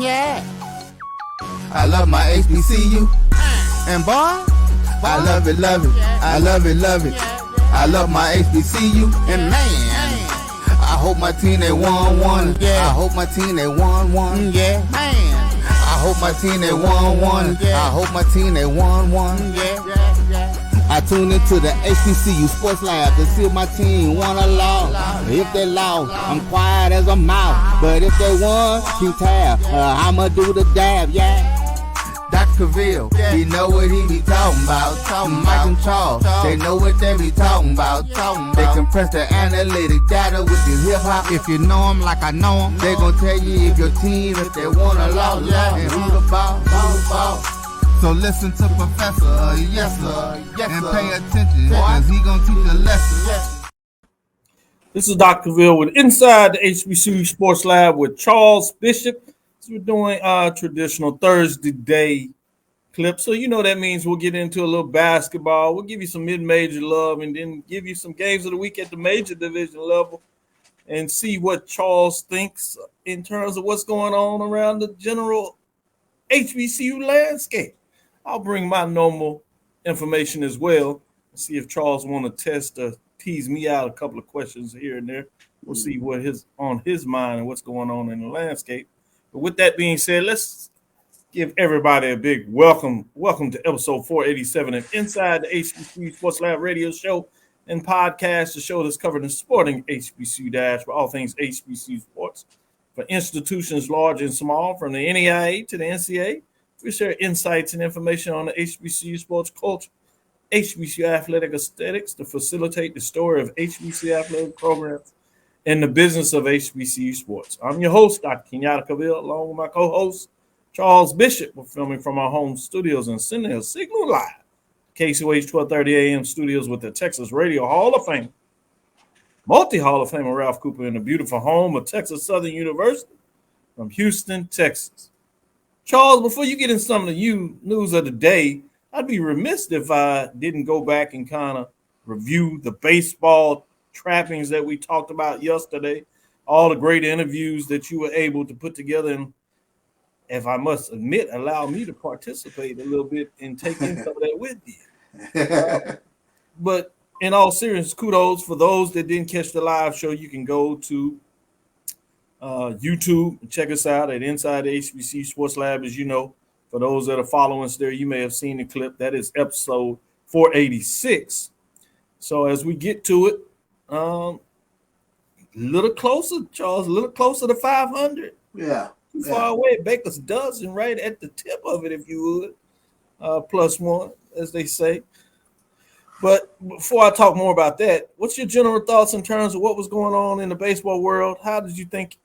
Yeah. I love my HBCU. And boy, I love it, love it. I love it, love it. I love my HBCU. And man, I hope my team they won one. Yeah. I hope my team they won one. Yeah. Man. I hope my team they won one. I hope my team they won one. Yeah. I tune into the HBCU Sports Lab to see if my team won or lost. If they lost, I'm quiet as a mouse. But if they won, keep tab. I'ma do the dab, yeah. Dr. Cavil, he know what he be talking about. Mike and Charles, they know what they be talking about. They compress the analytic data with the hip hop. If you know them like I know them, they gon' tell you if your team, if they won or lost, and who the ball. So listen to Professor, yes sir, and pay attention, cause he gonna teach a lesson. This is Dr. Cavil with Inside the HBCU Sports Lab with Charles Bishop. So we're doing traditional Thursday day clips. So you know that means we'll get into a little basketball. We'll give you some mid-major love and then give you some games of the week at the major division level and see what Charles thinks in terms of what's going on around the general HBCU landscape. I'll bring my normal information as well and see if Charles want to test or tease me out a couple of questions here and there. We'll see what on his mind and what's going on in the landscape. But with that being said, let's give everybody a big welcome. Welcome to episode 487 of Inside the HBCU Sports Lab radio show and podcast, the show that's covered in sporting HBCU dash for all things HBCU sports for institutions large and small, from the NAIA to the NCAA. We share insights and information on the HBCU sports culture, HBCU athletic aesthetics to facilitate the story of HBCU athletic programs and the business of HBCU sports. I'm your host, Dr. Kenyatta Cavil, along with my co-host, Charles Bishop. We're filming from our home studios in Signal Live, KCOH 1230 AM studios with the Texas Radio Hall of Fame, multi-Hall of Famer Ralph Cooper in the beautiful home of Texas Southern University from Houston, Texas. Charles, before you get into some of the news of the day, I'd be remiss if I didn't go back and kind of review the baseball trappings that we talked about yesterday, all the great interviews that you were able to put together, and if I must admit, allow me to participate a little bit and take in some of that with you. But in all seriousness, kudos for those that didn't catch the live show. You can go to YouTube and check us out at Inside the HBCU Sports Lab. As you know, for those that are following us there, you may have seen the clip. That is episode 486. So as we get to it, a little closer, Charles, a little closer to 500. Yeah. Too far away. Baker's dozen right at the tip of it, if you would. Plus one, as they say. But before I talk more about that, what's your general thoughts in terms of what was going on in the baseball world? How did you think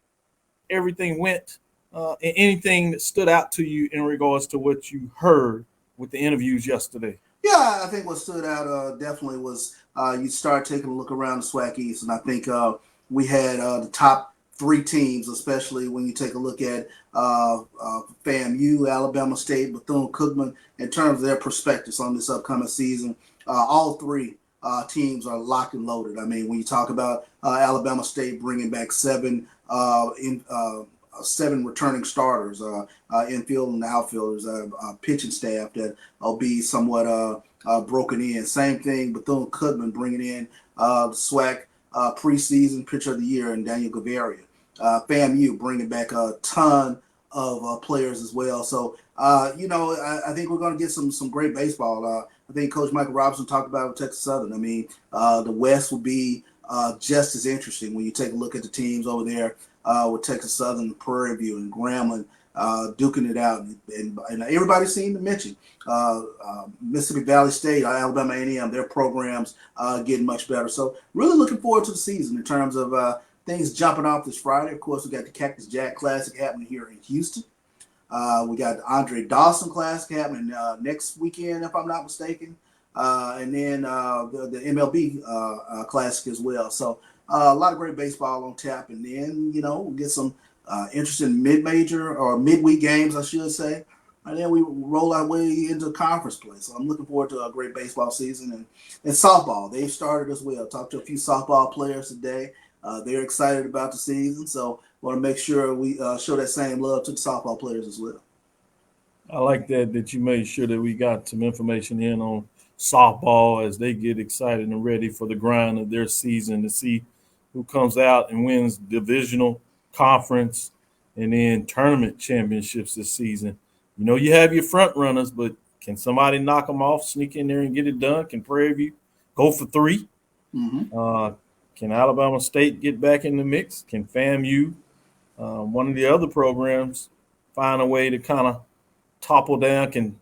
everything went? And anything that stood out to you in regards to what you heard with the interviews yesterday? Yeah, I think what stood out definitely was you start taking a look around the SWAC East, and I think we had the top three teams, especially when you take a look at FAMU, Alabama State, Bethune-Cookman, in terms of their perspectives on this upcoming season. All three teams are locked and loaded. I mean, when you talk about Alabama State bringing back seven returning starters, infield and outfielders, pitching staff that will be somewhat broken in. Same thing, Bethune-Cookman bringing in the SWAC preseason pitcher of the year in Daniel Gaviria. FAMU bringing back a ton of players as well. So, I think we're going to get some great baseball. I think Coach Michael Robinson talked about it with Texas Southern. I mean, the West will be just as interesting when you take a look at the teams over there with Texas Southern, Prairie View, and Grambling duking it out. And everybody's seen the mention. Mississippi Valley State, Alabama A&M, their programs getting much better. So really looking forward to the season in terms of things jumping off this Friday. Of course, we got the Cactus Jack Classic happening here in Houston. We got the Andre Dawson Classic happening next weekend, if I'm not mistaken. And then the MLB Classic as well. So a lot of great baseball on tap. And then, we'll get some interesting mid-major or midweek games, I should say. And then we roll our way into conference play. So I'm looking forward to a great baseball season. And softball, they've started as well. Talked to a few softball players today. They're excited about the season. So want to make sure we show that same love to the softball players as well. I like that you made sure that we got some information in on softball as they get excited and ready for the grind of their season to see who comes out and wins divisional, conference, and then tournament championships this season. You know, you have your front runners, but can somebody knock them off, sneak in there and get it done? Can Prairie View go for 3? Mm-hmm. Can Alabama State get back in the mix? Can FAMU, one of the other programs, find a way to kind of topple down? Can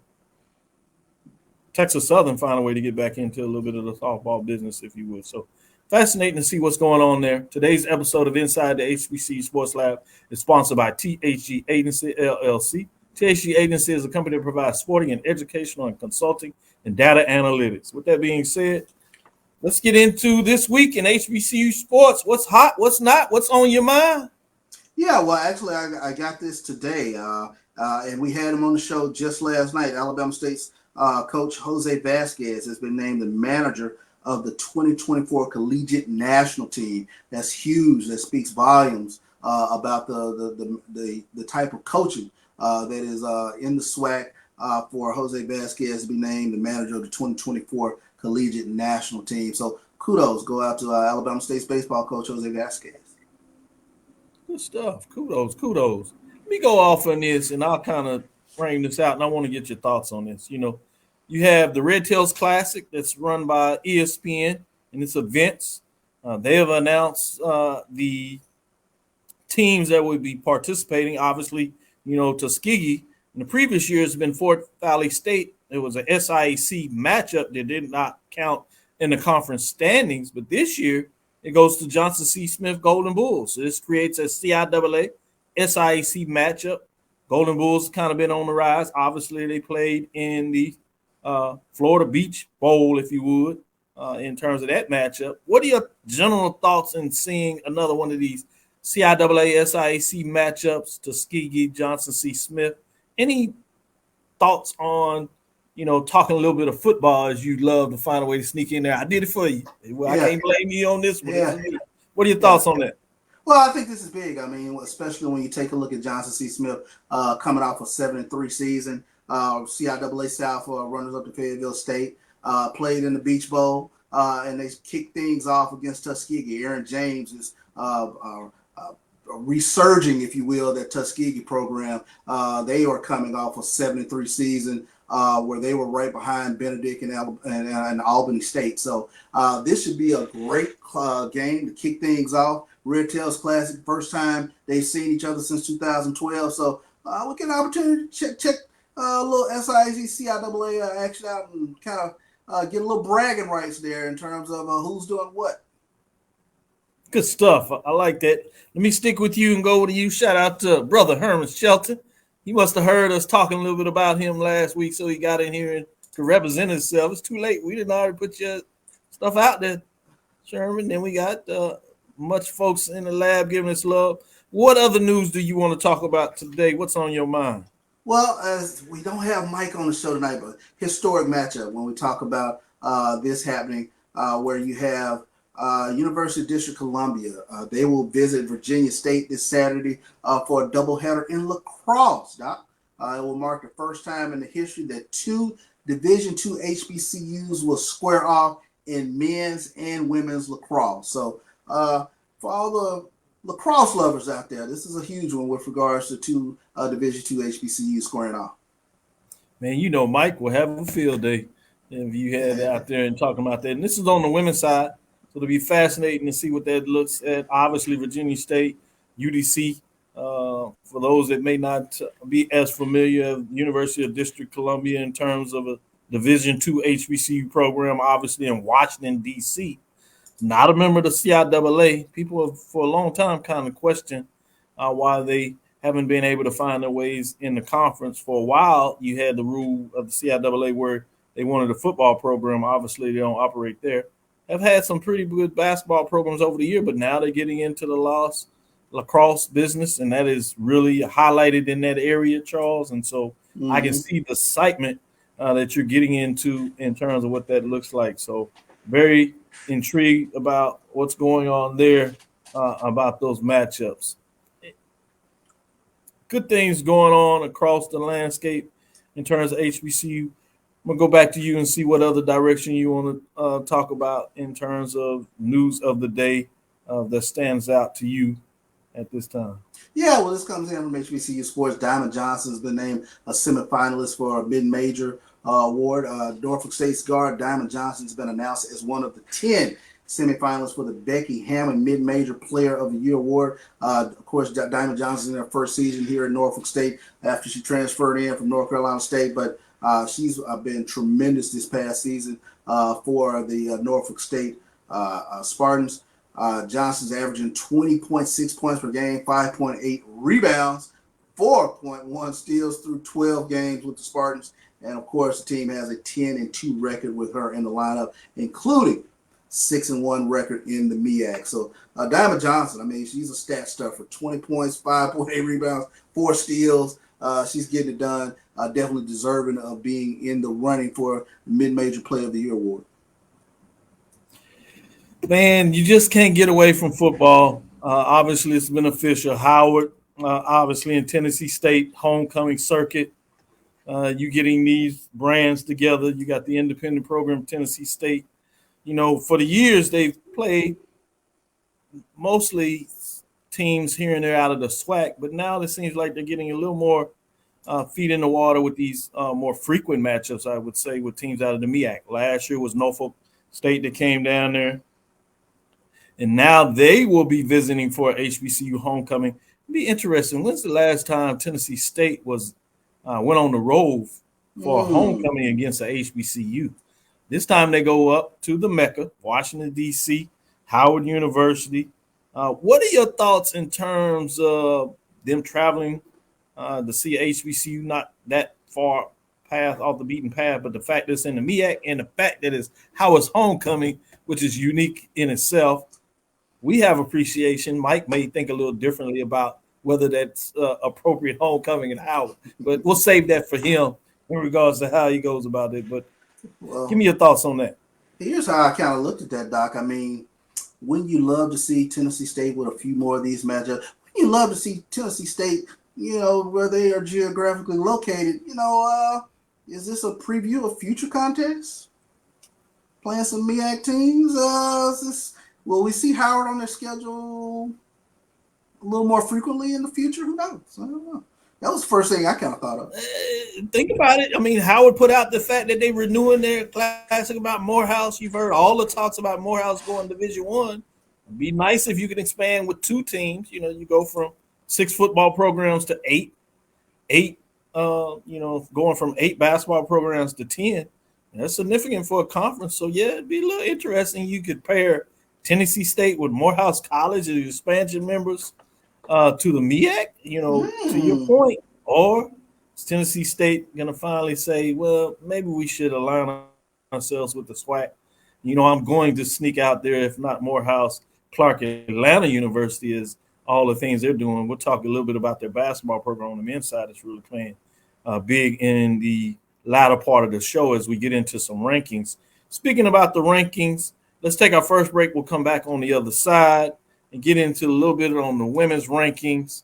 Texas Southern find a way to get back into a little bit of the softball business, if you would? So fascinating to see what's going on there. Today's episode of Inside the HBCU Sports Lab is sponsored by THG Agency, LLC. THG Agency is a company that provides sporting and educational and consulting and data analytics. With that being said, let's get into this week in HBCU sports. What's hot? What's not? What's on your mind? Yeah, well, actually, I got this today, and we had him on the show just last night. Alabama State's coach Jose Vasquez has been named the manager of the 2024 Collegiate National Team. That's huge. That speaks volumes about the type of coaching that is in the SWAC for Jose Vasquez to be named the manager of the 2024 Collegiate National Team. So kudos go out to Alabama State's baseball coach Jose Vasquez. Good stuff. Kudos. Let me go off on this, and I'll kind of frame this out, and I want to get your thoughts on this. You know, you have the Red Tails Classic that's run by ESPN, and it's events. They have announced the teams that will be participating. Obviously, you know, Tuskegee in the previous year has been Fort Valley State. It was a SIAC matchup that did not count in the conference standings, but this year it goes to Johnson C. Smith Golden Bulls. So this creates a CIAA SIAC matchup. Golden Bulls kind of been on the rise. Obviously, they played in the Florida Beach Bowl, if you would, in terms of that matchup. What are your general thoughts in seeing another one of these CIAA SIAC matchups, Tuskegee, Johnson C. Smith? Any thoughts on, you know, talking a little bit of football as you'd love to find a way to sneak in there? I did it for you. Well, I can't blame you on this one. Yeah. What are your thoughts on that? Well, I think this is big. I mean, especially when you take a look at Johnson C. Smith coming off a 7-3 season, CIAA South runners up to Fayetteville State, played in the Beach Bowl, and they kicked things off against Tuskegee. Aaron James is resurging, if you will, that Tuskegee program. They are coming off a 7-3 season where they were right behind Benedict and Albany State. So this should be a great game to kick things off. Red Tails Classic, first time they've seen each other since 2012. So we get an opportunity to check a little SIAC CIAA action out and kind of get a little bragging rights there in terms of who's doing what. Good stuff. I like that. Let me stick with you and go to you. Shout out to brother Herman Shelton. He must have heard us talking a little bit about him last week, so he got in here and to represent himself. It's too late. We didn't already put your stuff out there, Sherman. Then we got much folks in the lab giving us love. What other news do you want to talk about today? What's on your mind? Well, as we don't have Mike on the show tonight, but historic matchup when we talk about this happening, where you have University of District Columbia. They will visit Virginia State this Saturday for a doubleheader in lacrosse, Doc. It will mark the first time in the history that two Division II HBCUs will square off in men's and women's lacrosse. So for all the lacrosse lovers out there, this is a huge one with regards to two Division II HBCUs squaring off. Man, you know Mike will have a field day if you had out there and talking about that. And this is on the women's side. So it'll be fascinating to see what that looks at. Obviously, Virginia State, UDC, for those that may not be as familiar, University of District Columbia in terms of a Division II HBCU program, obviously in Washington, D.C. Not a member of the CIAA. People have for a long time kind of questioned why they haven't been able to find their ways in the conference. For a while, you had the rule of the CIAA where they wanted a football program. Obviously, they don't operate there. Have had some pretty good basketball programs over the year, but now they're getting into the lacrosse business, and that is really highlighted in that area, Charles. And so I can see the excitement that you're getting into in terms of what that looks like. So very intrigued about what's going on there about those matchups. good things going on across the landscape in terms of HBCU. I'm gonna go back to you and see what other direction you want to talk about in terms of news of the day that stands out to you at this time. Yeah, well, this comes in from HBCU Sports. Diamond Johnson has been named a semifinalist for a mid-major award. Norfolk State's guard Diamond Johnson has been announced as one of the 10 semifinalists for the Becky Hammond Mid-Major Player of the Year award. Of course, Diamond Johnson in her first season here at Norfolk State after she transferred in from North Carolina State, but she's been tremendous this past season for the Norfolk State Spartans. Johnson's averaging 20.6 points per game, 5.8 rebounds, 4.1 steals through 12 games with the Spartans. And, of course, the team has a 10-2 record with her in the lineup, including 6-1 record in the MEAC. So Diamond Johnson, I mean, she's a stat stuffer. 20 points, 5.8 rebounds, 4 steals. She's getting it done. Definitely deserving of being in the running for Mid-Major Player of the Year award. Man, you just can't get away from football. Obviously, it's been official. Howard, obviously in Tennessee State, homecoming circuit. You getting these brands together. You got the independent program, Tennessee State. You know, for the years they've played mostly teams here and there out of the SWAC, but now it seems like they're getting a little more feet in the water with these more frequent matchups, I would say, with teams out of the MEAC. Last year was Norfolk State that came down there. And now they will be visiting for HBCU homecoming. It'd be interesting. When's the last time Tennessee State went on the road for a homecoming against a HBCU? This time they go up to the Mecca, Washington, D.C., Howard University. What are your thoughts in terms of them traveling to see HBCU, not that far path off the beaten path, but the fact that it's in the MEAC and the fact that it's how it's homecoming, which is unique in itself. We have appreciation. Mike may think a little differently about whether that's appropriate homecoming and how, but we'll save that for him in regards to how he goes about it. But give me your thoughts on that. Here's how I kind of looked at that, Doc. I mean, wouldn't you love to see Tennessee State with a few more of these matchups? Wouldn't you love to see Tennessee State, you know, where they are geographically located? You know, is this a preview of future contests? Playing some MEAC teams? Will we see Howard on their schedule a little more frequently in the future? Who knows? I don't know. That was the first thing I kind of thought of. Think about it. I mean, Howard put out the fact that they renewing their classic about Morehouse. You've heard all the talks about Morehouse going Division I. It'd be nice if you could expand with 2 teams. You know, you go from 6 football programs to 8, going from 8 basketball programs to 10. That's significant for a conference. So, yeah, it'd be a little interesting. You could pair Tennessee State with Morehouse College as expansion members to the MEAC, you know, to your point. Or is Tennessee State going to finally say, well, maybe we should align ourselves with the SWAC? You know, I'm going to sneak out there, if not Morehouse, Clark Atlanta University is all the things they're doing. We'll talk a little bit about their basketball program on the men's side. It's really playing big in the latter part of the show as we get into some rankings. Speaking about the rankings, let's take our first break. We'll come back on the other side and get into a little bit on the women's rankings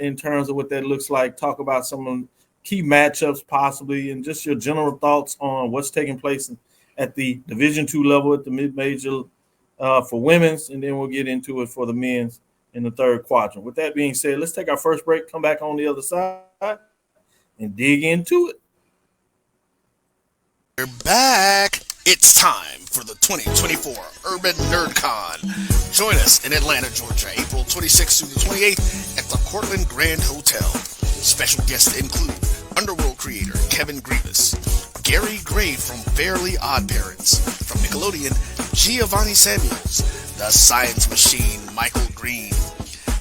in terms of what that looks like. Talk about some of the key matchups possibly and just your general thoughts on what's taking place at the Division II level at the mid-major for women's, and then we'll get into it for the men's in the third quadrant. With that being said, let's take our first break, come back on the other side, and dig into it. We're back. It's time for the 2024 Urban NerdCon. Join us in Atlanta, Georgia, April 26th through the 28th at the Cortland Grand Hotel. Special guests include Underworld creator Kevin Grievous, Gary Gray from Fairly Odd Parents, from Nickelodeon, Giovanni Samuels, the Science Machine Michael Green,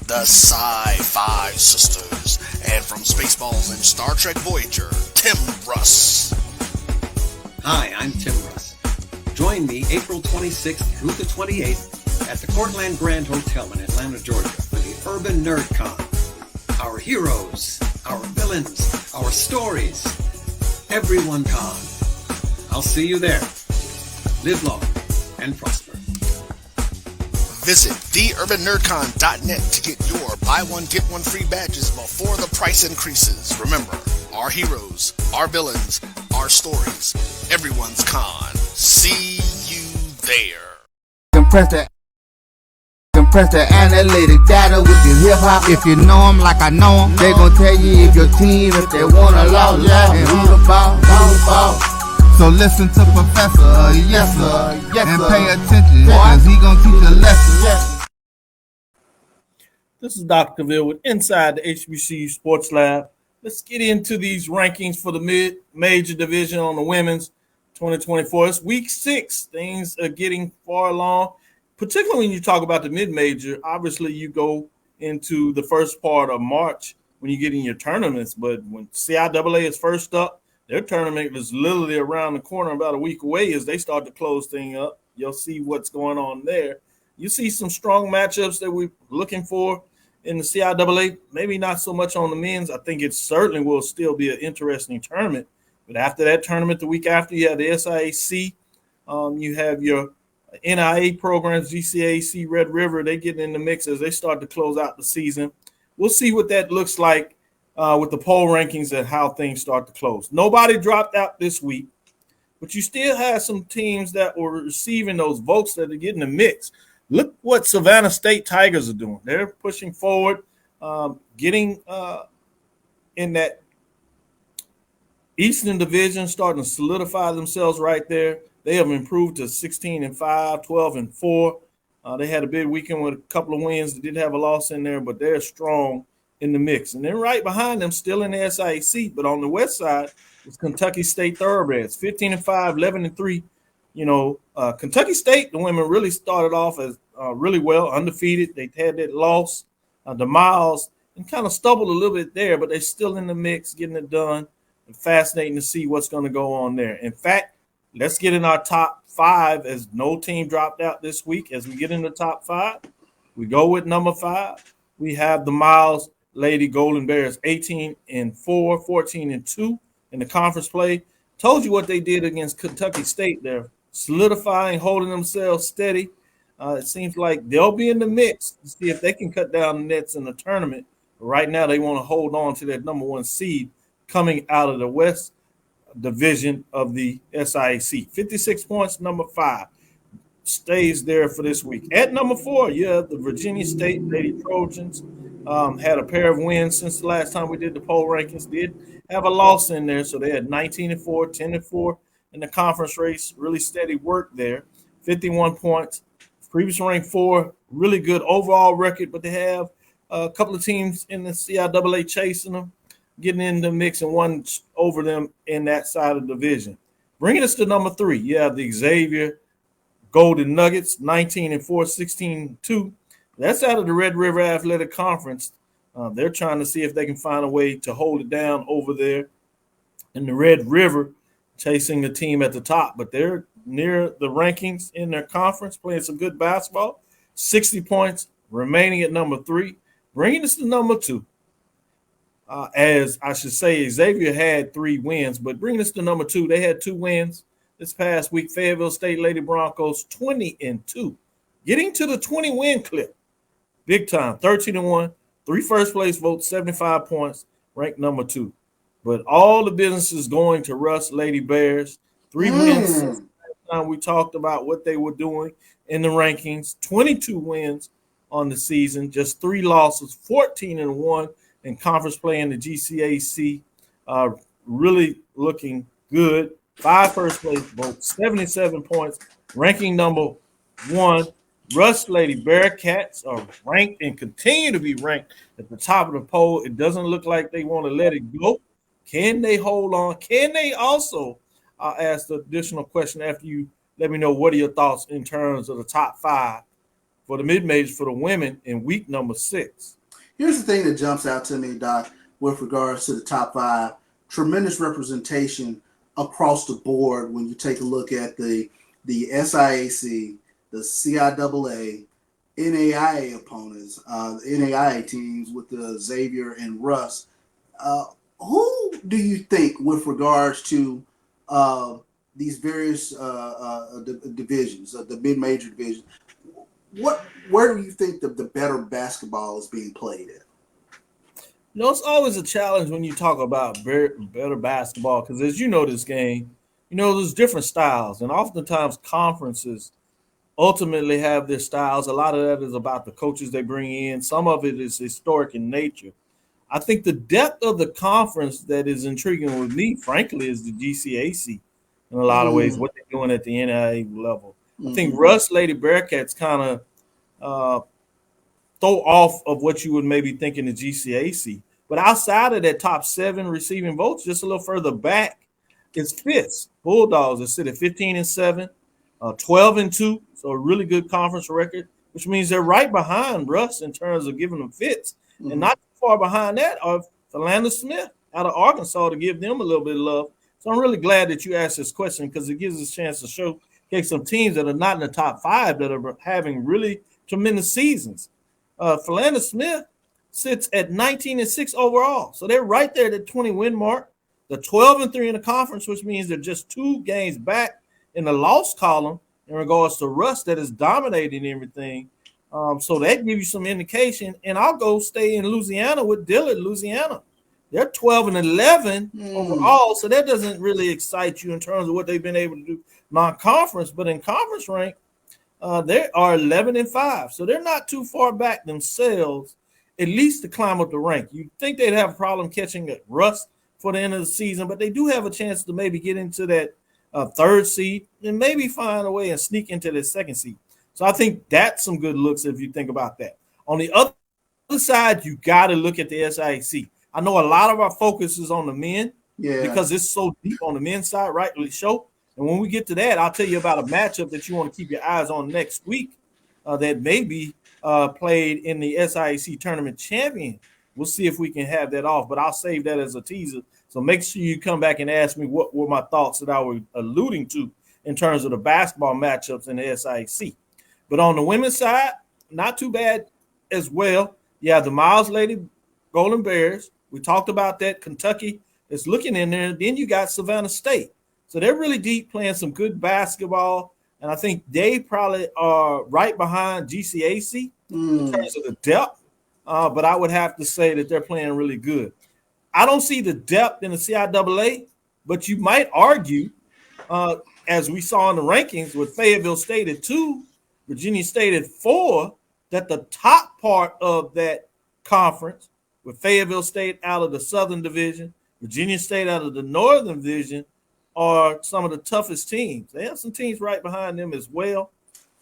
the Sci-Fi Sisters, and from Spaceballs and Star Trek Voyager, Tim Russ. Hi, I'm Tim Russ. Join me April 26th through the 28th at the Cortland Grand Hotel in Atlanta, Georgia for the Urban NerdCon. Our heroes, our villains, our stories. Everyone con. I'll see you there. Live long and prosper. Visit theurbannerdcon.net to get your buy one, get one free badges before the price increases. Remember, our heroes, our villains, our stories, everyone's con. See you there. Compress the analytic data with your hip hop. If you know them like I know them, they gon' tell you if your team, if they wanna lose, and who the ball. So listen to Professor, yes sir, and pay attention, cause he gon' teach a lesson. This is Dr. Cavil with Inside the HBCU Sports Lab. Let's get into these rankings for the mid-major division on the women's 2024. It's week 6. Things are getting far along, particularly when you talk about the mid-major. Obviously, you go into the first part of March when you get in your tournaments, but when CIAA is first up, their tournament is literally around the corner, about a week away. As they start to close things up, you'll see what's going on there. You see some strong matchups that we're looking for in the CIAA. Maybe not so much on the men's. I think it certainly will still be an interesting tournament. But after that tournament, the week after, you have the SIAC. You have your NIA programs, GCAC, Red River. They get in the mix as they start to close out the season. We'll see what that looks like with the poll rankings and how things start to close. Nobody dropped out this week, but you still have some teams that were receiving those votes that are getting the mix. Look what Savannah State Tigers are doing. They're pushing forward, getting in that Eastern Division, starting to solidify themselves right there. They have improved to 16-5, 12-4. They had a big weekend with a couple of wins. They did have a loss in there, but they're strong in the mix. And then right behind them, still in the SIAC, but on the west side, is Kentucky State Thoroughbreds, 15-5, 11-3. You know, Kentucky State, the women really started off as really well, undefeated. They had that loss, the Miles, and kind of stumbled a little bit there, but they're still in the mix, getting it done. And fascinating to see what's going to go on there. In fact, let's get in our top 5 as no team dropped out this week. As we get in the top 5, we go with number 5. We have the Miles Lady Golden Bears, 18-4, 14-2 in the conference play. Told you what they did against Kentucky State. They're solidifying, holding themselves steady. It seems like they'll be in the mix to see if they can cut down the nets in the tournament. But right now, they want to hold on to that number 1 seed coming out of the West Division of the SIAC. 56 points, number 5. Stays there for this week. At number 4, you have the Virginia State Lady Trojans. Had a pair of wins since the last time we did the poll rankings. Did have a loss in there, so they had 19-4, 10-4 in the conference race. Really steady work there. 51 points. Previous ranked 4, really good overall record, but they have a couple of teams in the CIAA chasing them, getting in the mix, and one over them in that side of the division. Bringing us to number 3, you have the Xavier Golden Nuggets, 19-4, 16-2. That's out of the Red River Athletic Conference. They're trying to see if they can find a way to hold it down over there in the Red River, chasing the team at the top. But they're near the rankings in their conference, playing some good basketball. 60 points, remaining at number 3. Bringing us to number 2. As I should say, Xavier had 3 wins, but bringing us to number 2, they had 2 wins this past week. Fayetteville State Lady Broncos, 20-2. Getting to the 20-win clip. Big time, 13-1, 3 first-place votes, 75 points, ranked number 2. But all the business is going to Russ Lady Bears. 3 wins since the last time we talked about what they were doing in the rankings. 22 wins on the season, just 3 losses, 14-1 in conference play in the GCAC. Really looking good. 5 first-place votes, 77 points, ranking number 1. Russ Lady Bearcats are ranked and continue to be ranked at the top of the poll. It doesn't look like they want to let it go. Can they hold on? Can they also ask the additional question after you let me know what are your thoughts in terms of the top 5 for the mid-majors for the women in week number 6? Here's the thing that jumps out to me, Doc, with regards to the top 5. Tremendous representation across the board when you take a look at the SIAC, the CIAA, NAIA opponents, NAIA teams with the Xavier and Russ. Who do you think, with regards to these various divisions, the mid-major divisions, Where do you think the better basketball is being played at? You know, it's always a challenge when you talk about better basketball because, as you know, this game, you know, there's different styles, and oftentimes conferences ultimately have their styles. A lot of that is about the coaches they bring in. Some of it is historic in nature. I think the depth of the conference that is intriguing with me, frankly, is the GCAC in a lot of ways, what they're doing at the NIA level. I think Russ Lady Bearcats kind of throw off of what you would maybe think in the GCAC. But outside of that top 7 receiving votes, just a little further back, it's Fitz. Bulldogs that sit at 15-7, 12-2, so a really good conference record, which means they're right behind Russ in terms of giving them fits. And not too far behind that are Philander Smith out of Arkansas to give them a little bit of love. So I'm really glad that you asked this question because it gives us a chance to showcase some teams that are not in the top 5 that are having really tremendous seasons. Philander Smith sits at 19-6 overall. So they're right there at the 20-win mark. They're 12-3 in the conference, which means they're just 2 games back in the loss column in regards to Russ that is dominating everything. So that gives you some indication. And I'll go stay in Louisiana with Dillard, Louisiana. They're 12-11 overall, so that doesn't really excite you in terms of what they've been able to do non-conference. But in conference rank, they are 11-5, so they're not too far back themselves, at least to climb up the rank. You'd think they'd have a problem catching Russ for the end of the season, but they do have a chance to maybe get into that 3rd seed and maybe find a way and sneak into the 2nd seed. So I think that's some good looks if you think about that. On the other side, you got to look at the SIC. I know a lot of our focus is on the men because it's so deep on the men's side, rightly so. And when we get to that, I'll tell you about a matchup that you want to keep your eyes on next week that may be played in the SIC tournament champion. We'll see if we can have that off, but I'll save that as a teaser. So make sure you come back and ask me what were my thoughts that I was alluding to in terms of the basketball matchups in the SIC. But on the women's side, not too bad as well. Yeah, the Miles Lady Golden Bears. We talked about that. Kentucky is looking in there. Then you got Savannah State. So they're really deep, playing some good basketball. And I think they probably are right behind GCAC in terms of the depth. But I would have to say that they're playing really good. I don't see the depth in the CIAA, but you might argue, as we saw in the rankings with Fayetteville State at 2, Virginia State at 4, that the top part of that conference, with Fayetteville State out of the Southern Division, Virginia State out of the Northern Division, are some of the toughest teams. They have some teams right behind them as well.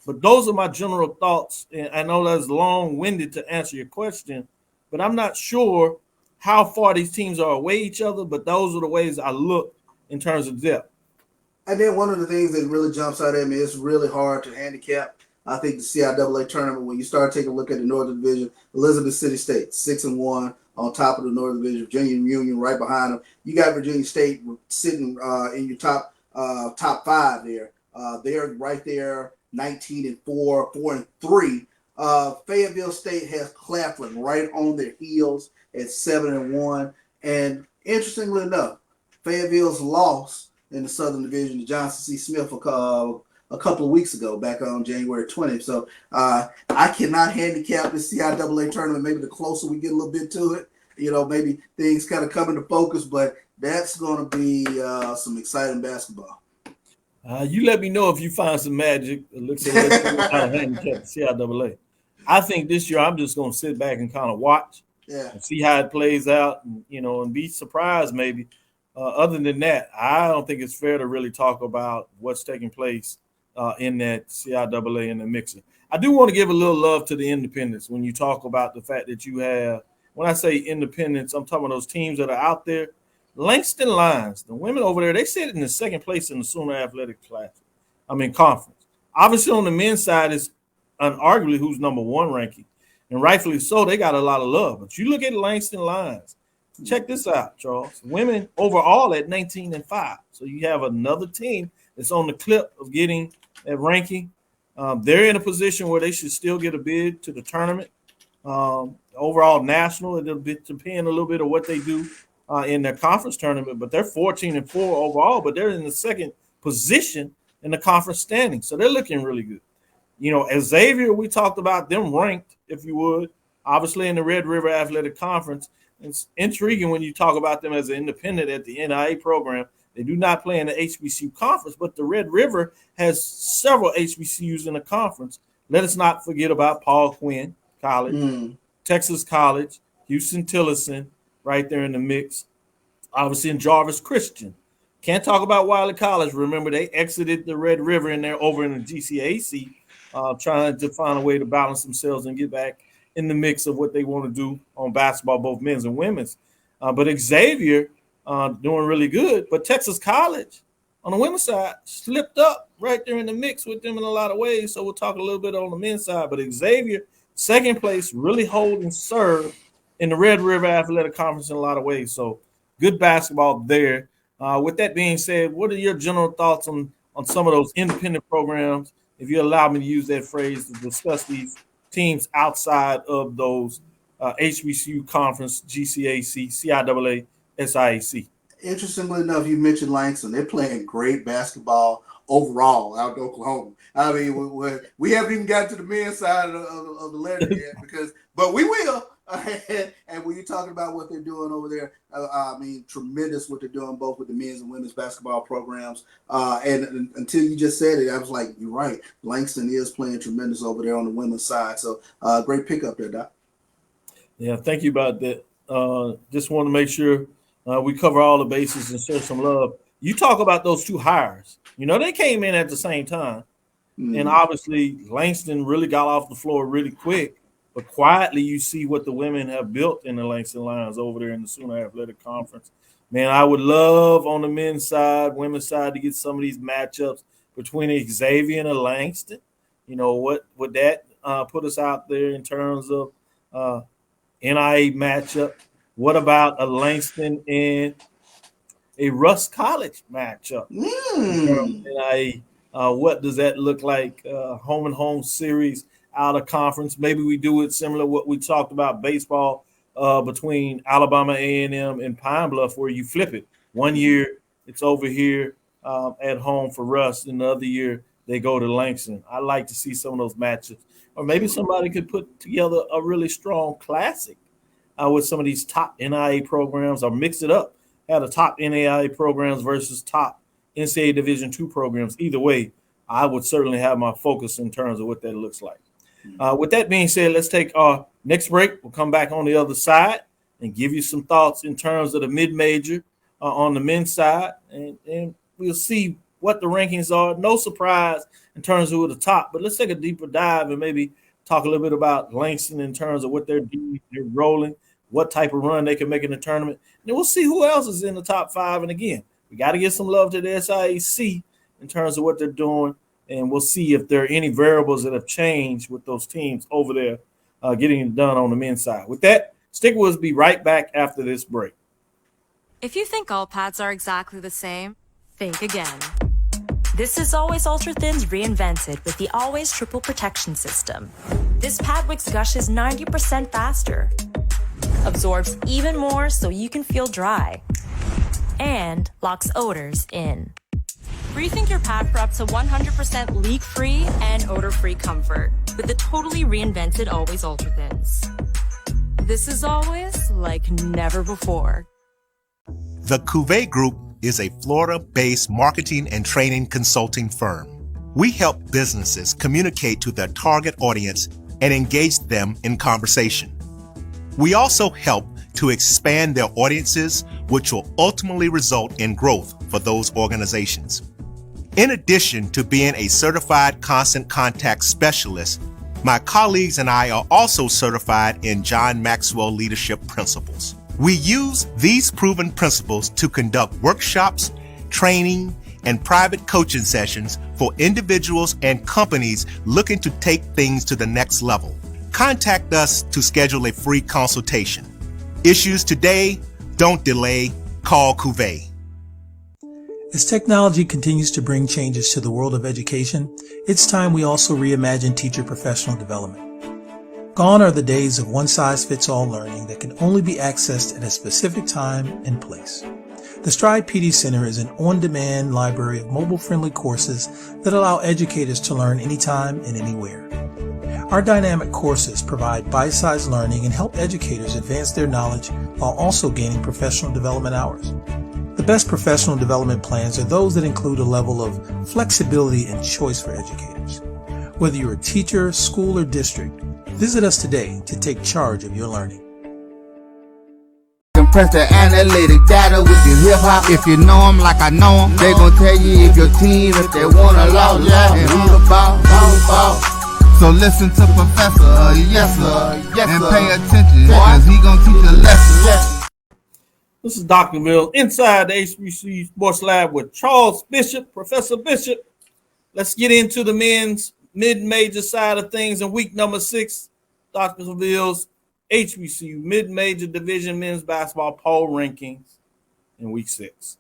But those are my general thoughts. And I know that's long-winded to answer your question, but I'm not sure how far these teams are away each other, but those are the ways I look in terms of depth. And then one of the things that really jumps out at me, it's really hard to handicap. I think the CIAA tournament, when you start taking a look at the Northern Division, Elizabeth City State, 6-1 on top of the Northern Division, Virginia Union right behind them. You got Virginia State sitting in your top 5 there. They're right there, 19-4, 4-3. Fayetteville State has Claflin right on their heels at 7-1. And interestingly enough, Fayetteville's lost in the Southern Division to Johnson C. Smith a couple of weeks ago, back on January 20th. So I cannot handicap the CIAA tournament. Maybe the closer we get a little bit to it, maybe things kind of come into focus, but that's going to be some exciting basketball. You let me know if you find some magic that looks like how to handicap the CIAA. I think this year I'm just going to sit back and kind of watch and see how it plays out, and, and be surprised maybe. Other than that, I don't think it's fair to really talk about what's taking place in that CIAA in the mixer. I do want to give a little love to the independents when you talk about the fact that you have, when I say independents, I'm talking about those teams that are out there. Langston Lions, the women over there, they sit in the 2nd place in the Sooner Athletic conference. Obviously, on the men's side is unarguably who's number 1 ranking, and rightfully so. They got a lot of love. But you look at Langston Lions. Check this out, Charles. Women overall at 19-5. So you have another team that's on the clip of getting that ranking. They're in a position where they should still get a bid to the tournament. Overall national, it'll depend a little bit of what they do in their conference tournament, but they're 14-4 overall, but they're in the 2nd position in the conference standing. So they're looking really good. Xavier, we talked about them ranked, if you would, obviously in the Red River Athletic Conference. It's intriguing when you talk about them as an independent at the NIA program. They do not play in the HBCU conference, but the Red River has several HBCUs in the conference. Let us not forget about Paul Quinn College, Texas College, Houston Tillotson, right there in the mix. Obviously in Jarvis Christian. Can't talk about Wiley College. Remember, they exited the Red River and they're over in the GCAC, trying to find a way to balance themselves and get back in the mix of what they want to do on basketball, both men's and women's. But Xavier doing really good. But Texas College on the women's side slipped up right there in the mix with them in a lot of ways. So we'll talk a little bit on the men's side. But Xavier, second place, really hold and serve in the Red River Athletic Conference in a lot of ways. So good basketball there. With that being said, what are your general thoughts on some of those independent programs, if you allow me to use that phrase, to discuss these teams outside of those HBCU conference, GCAC, CIAA, SIAC? Interestingly enough, you mentioned Langston. They're playing great basketball overall out in Oklahoma. I mean, we haven't even gotten to the men's side of the ledger yet, but we will. And when you're talking about what they're doing over there, I mean, tremendous what they're doing both with the men's and women's basketball programs. And until you just said it, I was like, you're right. Langston is playing tremendous over there on the women's side. So great pickup there, Doc. Yeah, thank you about that. Just want to make sure we cover all the bases and share some love. You talk about those two hires. They came in at the same time. And obviously Langston really got off the floor really quick. But quietly, you see what the women have built in the Langston Lions over there in the Sooner Athletic Conference. Man, I would love on the men's side, women's side, to get some of these matchups between Xavier and a Langston. What would that put us out there in terms of NIA matchup? What about a Langston and a Russ College matchup? NIA, what does that look like? Home and home series out of conference. Maybe we do it similar to what we talked about baseball between Alabama A&M and Pine Bluff, where you flip it. 1 year it's over here at home for Russ, and the other year they go to Langston. I like to see some of those matchups. Or maybe somebody could put together a really strong classic with some of these top NIA programs, or mix it up. Have the top NAIA programs versus top NCAA Division II programs. Either way, I would certainly have my focus in terms of what that looks like. With that being said, let's take our next break. We'll come back on the other side and give you some thoughts in terms of the mid-major on the men's side, and we'll see what the rankings are. No surprise in terms of who are the top, but let's take a deeper dive and maybe talk a little bit about Langston in terms of what they're doing, they're rolling, what type of run they can make in the tournament. And then we'll see who else is in the top five. And again, we got to give some love to the SIAC in terms of what they're doing. And we'll see if there are any variables that have changed with those teams over there getting it done on the men's side. With that, stick with us. Be right back after this break. If you think all pads are exactly the same, think again. This is Always Ultra Thins reinvented with the Always Triple Protection System. This pad wicks gushes 90% faster, absorbs even more so you can feel dry, and locks odors in. Rethink your pad for up to 100% leak-free and odor-free comfort with the totally reinvented Always Ultra Thins. This is always like never before. The Cuvée Group is a Florida-based marketing and training consulting firm. We help businesses communicate to their target audience and engage them in conversation. We also help to expand their audiences, which will ultimately result in growth for those organizations. In addition to being a certified constant contact specialist, my colleagues and I are also certified in John Maxwell Leadership Principles. We use these proven principles to conduct workshops, training, and private coaching sessions for individuals and companies looking to take things to the next level. Contact us to schedule a free consultation. Issues today, don't delay, call Cuvée. As technology continues to bring changes to the world of education, it's time we also reimagine teacher professional development. Gone are the days of one-size-fits-all learning that can only be accessed at a specific time and place. The Stride PD Center is an on-demand library of mobile-friendly courses that allow educators to learn anytime and anywhere. Our dynamic courses provide bite-sized learning and help educators advance their knowledge while also gaining professional development hours. The best professional development plans are those that include a level of flexibility and choice for educators. Whether you're a teacher, school, or district, visit us today to take charge of your learning. Compress the analytic data with your hip hop. If you know them like I know them, they gon' tell you if your team, if they wanna lose, and who the ball. So listen to Professor, yes sir, and pay attention, cause he gon' teach a lesson. This is Dr. Bill inside the HBCU Sports Lab with Charles Bishop, Professor Bishop. Let's get into the men's mid-major side of things in week number 6. Dr. Bill's HBCU mid-major division men's basketball poll rankings in week 6.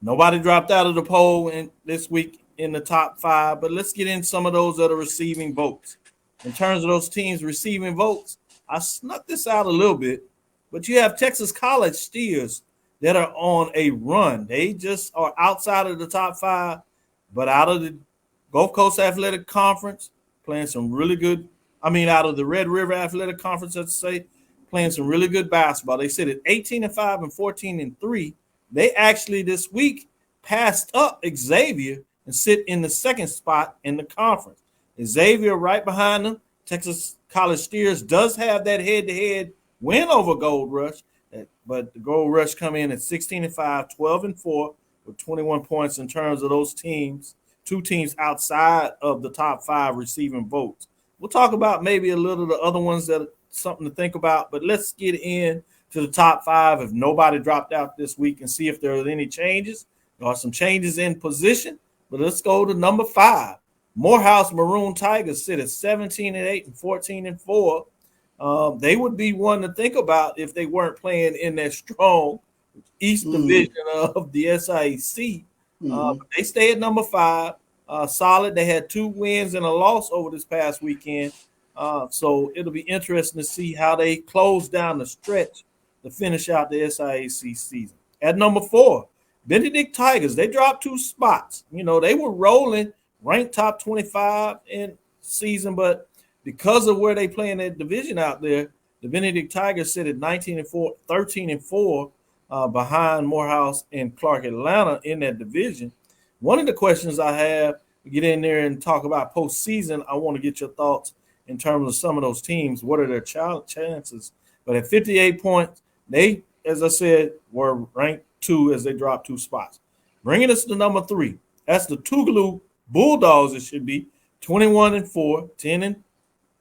Nobody dropped out of the poll this week in the top 5, but let's get in some of those that are receiving votes. In terms of those teams receiving votes, I snuck this out a little bit, but you have Texas College Steers that are on a run. They just are outside of the top 5, but out of the Gulf Coast Athletic Conference, playing some really good, out of the Red River Athletic Conference, let's say, playing some really good basketball. They sit at 18-5 and 14-3. They actually this week passed up Xavier and sit in the second spot in the conference. Xavier right behind them. Texas College Steers does have that head-to-head win over Gold Rush, but the Gold Rush come in at 16-5, 12-4 with 21 points in terms of those teams, 2 teams outside of the top 5 receiving votes. We'll talk about maybe a little of the other ones that are something to think about, but let's get in to the top 5 if nobody dropped out this week and see if there are any changes. There are some changes in position, but let's go to number 5. Morehouse Maroon Tigers sit at 17-8 and 14-4. They would be one to think about if they weren't playing in that strong East Division of the SIAC. They stay at number 5. Solid. They had 2 wins and a loss over this past weekend. So it'll be interesting to see how they close down the stretch to finish out the SIAC season. At number 4, Benedict Tigers. They dropped 2 spots. They were rolling, ranked top 25 in season, but because of where they play in that division out there, the Benedict Tigers sit at 19-4, 13-4 behind Morehouse and Clark Atlanta in that division. One of the questions I have to get in there and talk about postseason, I want to get your thoughts in terms of some of those teams. What are their chances? But at 58 points, they, as I said, were ranked 2 as they dropped 2 spots. Bringing us to number 3, that's the Tougaloo Bulldogs. It should be 21-4,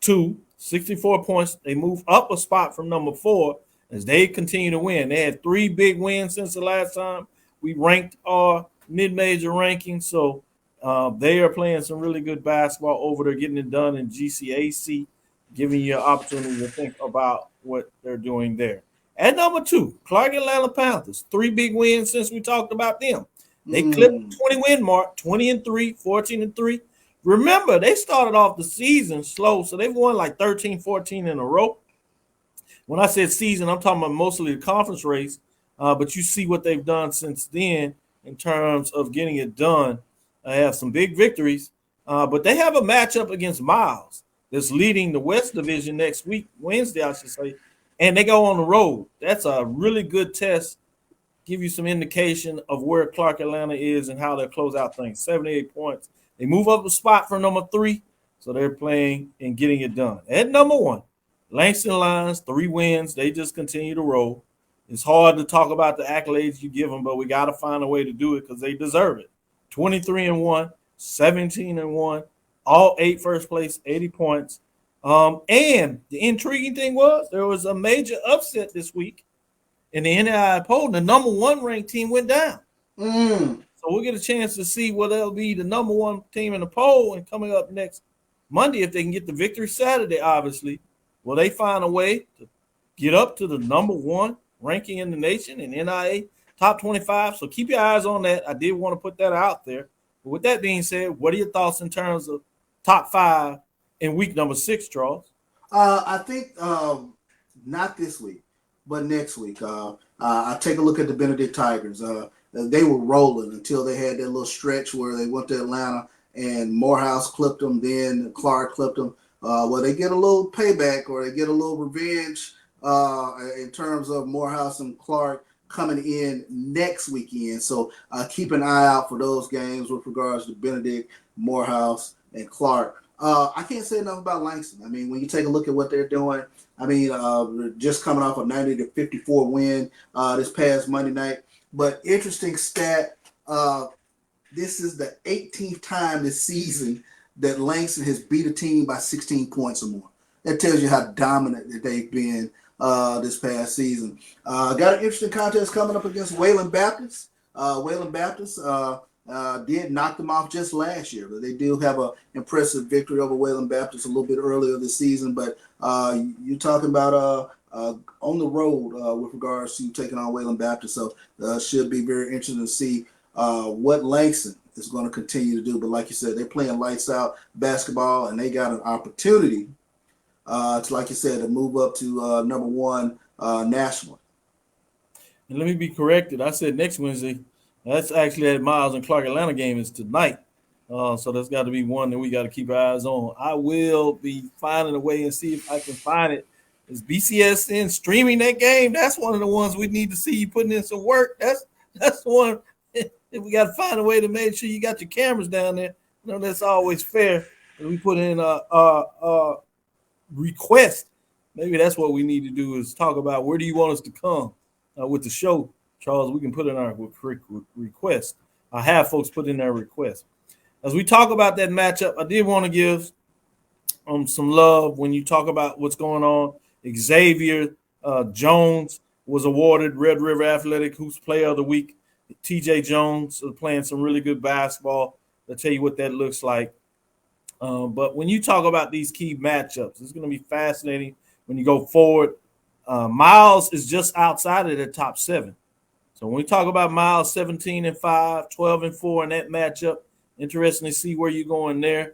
10-2, 64 points. They move up a spot from number 4 as they continue to win. They had 3 big wins since the last time we ranked our mid-major rankings, so they are playing some really good basketball over there, getting it done in GCAC, giving you an opportunity to think about what they're doing there. At number 2, Clark Atlanta Panthers, 3 big wins since we talked about them. They clipped the 20-win mark, 20-3, 14-3. Remember, they started off the season slow, so they've won like 13, 14 in a row. When I said season, I'm talking about mostly the conference race, but you see what they've done since then in terms of getting it done. They have some big victories, but they have a matchup against Miles that's leading the West Division next week, Wednesday, I should say, and they go on the road. That's a really good test, give you some indication of where Clark Atlanta is and how they'll close out things. 78 points. They move up a spot from number 3, so they're playing and getting it done. At number 1, Langston Lions, 3 wins. They just continue to roll. It's hard to talk about the accolades you give them, but we got to find a way to do it because they deserve it. 23-1, 17-1, all 8 first place, 80 points. And the intriguing thing was there was a major upset this week in the NAI poll. The number 1 ranked team went down. So we'll get a chance to see whether they'll be the number 1 team in the poll. And coming up next Monday, if they can get the victory Saturday, obviously, will they find a way to get up to the number 1 ranking in the nation in NIA top 25? So keep your eyes on that. I did want to put that out there. But with that being said, what are your thoughts in terms of top 5 in week number 6, Charles? I think not this week, but next week. I take a look at the Benedict Tigers. They were rolling until they had that little stretch where they went to Atlanta and Morehouse clipped them, then Clark clipped them. Well, they get a little payback or they get a little revenge in terms of Morehouse and Clark coming in next weekend. So keep an eye out for those games with regards to Benedict, Morehouse, and Clark. I can't say enough about Langston. I mean, when you take a look at what they're doing, I mean, just coming off a 90-54 win this past Monday night. But interesting stat, this is the 18th time this season that Langston has beat a team by 16 points or more. That tells you how dominant that they've been this past season. Got an interesting contest coming up against Wayland Baptist. Wayland Baptist did knock them off just last year, but they do have an impressive victory over Wayland Baptist a little bit earlier this season. But you're talking about on the road with regards to taking on Wayland Baptist. So should be very interesting to see what Langston is going to continue to do. But like you said, they're playing lights out basketball, and they got an opportunity to, like you said, to move up to number one nationally. And let me be corrected. I said next Wednesday. That's actually that Miles and Clark Atlanta game is tonight. So that's got to be one that we got to keep our eyes on. I will be finding a way and see if I can find it. Is BCSN streaming that game? That's one of the ones we need to see you putting in some work. That's the one. We got to find a way to make sure you got your cameras down there. You know, that's always fair. And we put in a request. Maybe that's what we need to do is talk about where do you want us to come with the show, Charles. We can put in our request. I have folks put in their request. As we talk about that matchup, I did want to give some love when you talk about what's going on. Xavier Jones was awarded Red River Athletic Hoops Player of the Week. TJ Jones playing some really good basketball. I'll tell you what that looks like. But when you talk about these key matchups, it's going to be fascinating when you go forward. Miles is just outside of the top 7. So when we talk about Miles 17-5, 12-4 in that matchup, interesting to see where you're going there.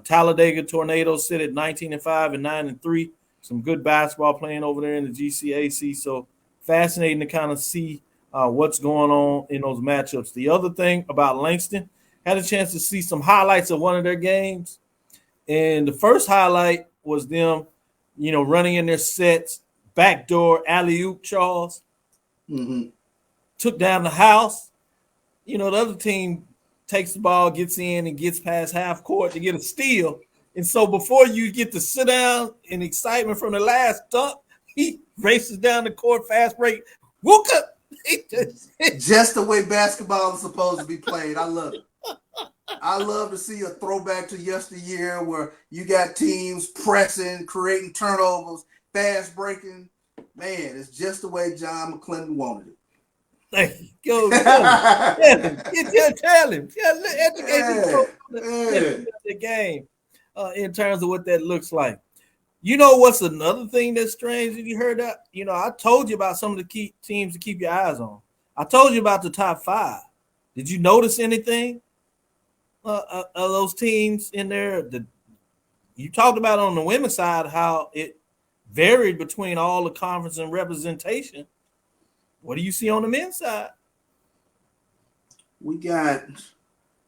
Talladega Tornadoes sit at 19-5 and 9-3. Some good basketball playing over there in the GCAC. So fascinating to kind of see what's going on in those matchups. The other thing about Langston, had a chance to see some highlights of one of their games. And the first highlight was them, running in their sets, backdoor alley-oop, Charles. Mm-hmm. Took down the house. The other team takes the ball, gets in, and gets past half court to get a steal. And so before you get to sit down in excitement from the last dunk, he races down the court, fast break, woke up. Just the way basketball is supposed to be played. I love it. I love to see a throwback to yesteryear where you got teams pressing, creating turnovers, fast breaking. Man, it's just the way John McClendon wanted it. Tell him. Educate the game in terms of what that looks like. What's another thing that's strange? Did you heard that? I told you about some of the key teams to keep your eyes on. I told you about the top 5. Did you notice anything of those teams in there? You talked about on the women's side how it varied between all the conference and representation. What do you see on the men's side? We got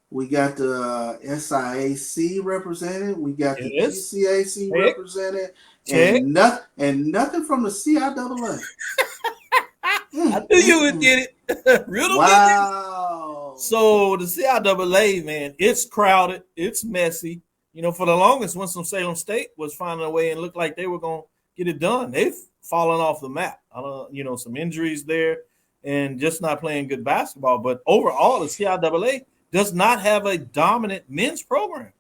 the SIAC represented. We got the GCAC represented, and nothing from the CIAA. I knew you would get it. Wow. So the CIAA, man, it's crowded. It's messy. For the longest, Winston-Salem State was finding a way and looked like they were going to get it done. They've fallen off the map. Some injuries there and just not playing good basketball. But overall, the CIAA does not have a dominant men's program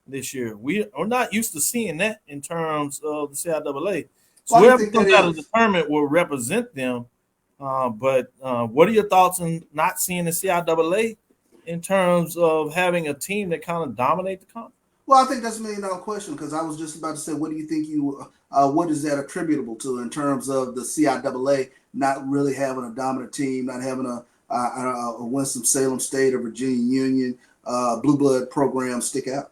this year. We are not used to seeing that in terms of the CIAA. So whoever comes out of the tournament will represent them. But what are your thoughts on not seeing the CIAA in terms of having a team that kind of dominate the conference? Well, I think that's a $1 million question because I was just about to say, what do you think what is that attributable to in terms of the CIAA not really having a dominant team, not having a Winston-Salem State or Virginia Union blue blood program stick out?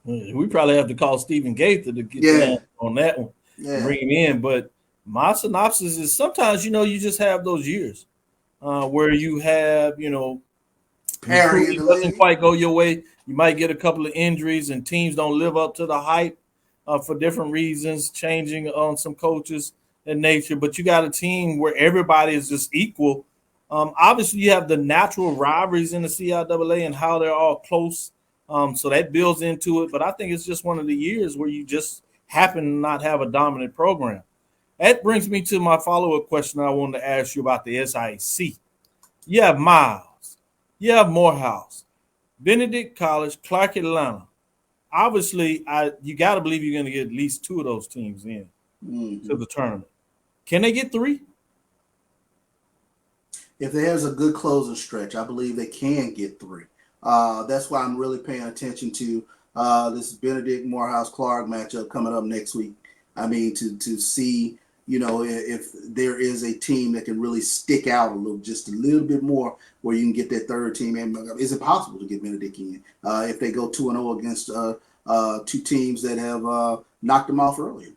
We probably have to call Stephen Gaither to get down on that one, bring him in. But My synopsis is sometimes, you just have those years where you have, Perry in the recruiting doesn't league. quite go your way. You might get a couple of injuries and teams don't live up to the hype for different reasons, changing on some coaches and nature. But you got a team where everybody is just equal. Obviously, you have the natural rivalries in the CIAA and how they're all close. So that builds into it. But I think it's just one of the years where you just happen to not have a dominant program. That brings me to my follow-up question I wanted to ask you about the SIC. You have Miles. You have Morehouse, Benedict College, Clark Atlanta. Obviously, you got to believe you're going to get at least two of those teams in to the tournament. Can they get three? If there's a good closing stretch, I believe they can get three. That's why I'm really paying attention to this Benedict Morehouse Clark matchup coming up next week. I mean, to see, if there is a team that can really stick out just a little bit more, where you can get that third team. And is it possible to get Benedict in if they go 2-0 against two teams that have knocked them off earlier?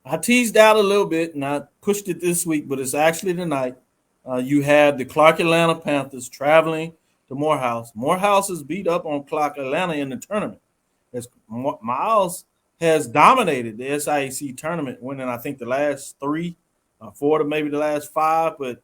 I teased out a little bit and I pushed it this week, but it's actually tonight. You have the Clark Atlanta Panthers traveling to Morehouse. Morehouse is beat up on Clark Atlanta in the tournament. As Miles has dominated the SIAC tournament, winning, I think, the last 3, 4 to maybe the last 5, but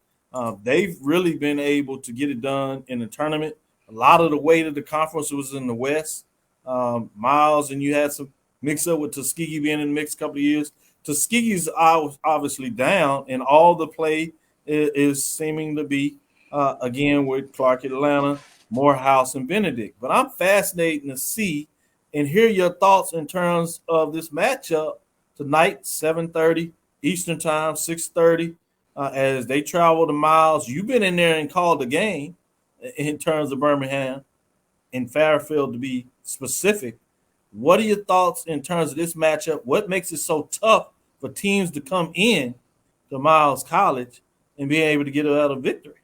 they've really been able to get it done in the tournament. A lot of the weight of the conference was in the West. Miles, and you had some mix-up with Tuskegee being in the mix a couple of years. Tuskegee's obviously down, and all the play is seeming to be, again, with Clark Atlanta, Morehouse, and Benedict. But I'm fascinated to see and hear your thoughts in terms of this matchup tonight, 7:30 Eastern Time, 6:30, as they travel to Miles. You've been in there and called the game in terms of Birmingham and Fairfield, to be specific. What are your thoughts in terms of this matchup? What makes it so tough for teams to come in to Miles College and be able to get out a victory?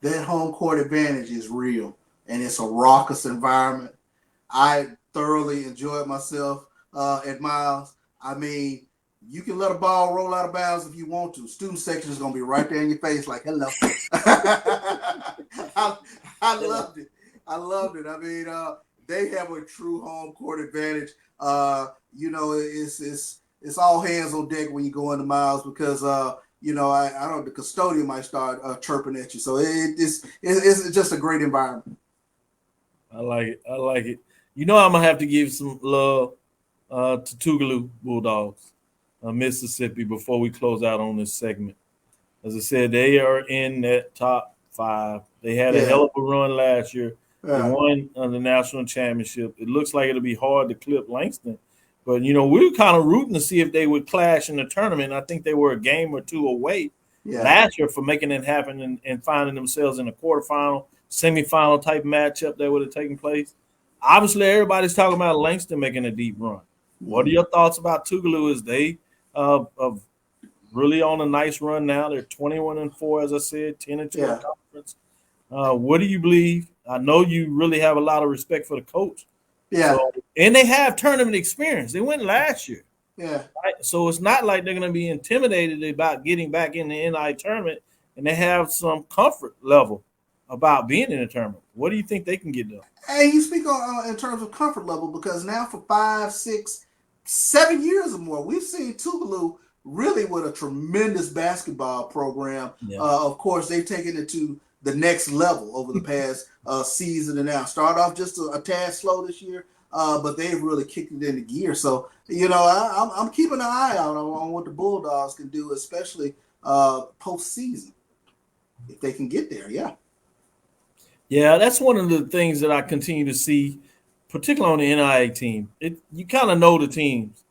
That home court advantage is real, and it's a raucous environment. I thoroughly enjoyed myself at Miles. I mean, you can let a ball roll out of bounds if you want to. Student section is going to be right there in your face like, hello. I loved it. I mean, they have a true home court advantage. It's all hands on deck when you go into Miles because, I don't. The custodian might start chirping at you. So it's just a great environment. I like it. I'm going to have to give some love to Tougaloo Bulldogs, Mississippi, before we close out on this segment. As I said, they are in that top 5. They had a hell of a run last year. They won the national championship. It looks like it'll be hard to clip Langston. But, we were kind of rooting to see if they would clash in the tournament. I think they were a game or two away last year for making it happen and finding themselves in a quarterfinal, semifinal type matchup that would have taken place. Obviously, everybody's talking about Langston making a deep run. What are your thoughts about Tougaloo? Is they really on a nice run now? They're 21-4, as I said, 10-2 in conference. What do you believe? I know you really have a lot of respect for the coach. Yeah. And they have tournament experience. They went last year. Yeah. Right? So it's not like they're going to be intimidated about getting back in the NI tournament, and they have some comfort level about being in the tournament. What do you think they can get done? Hey, you speak on in terms of comfort level because now for 5, 6, 7 years or more, we've seen Tougaloo really with a tremendous basketball program. Yeah. Of course, they've taken it to the next level over the past season and now. Start off just a tad slow this year, but they've really kicked it into gear. So, I'm keeping an eye out on what the Bulldogs can do, especially postseason, if they can get there. Yeah. Yeah, that's one of the things that I continue to see, particularly on the NIA team. You kind of know the teams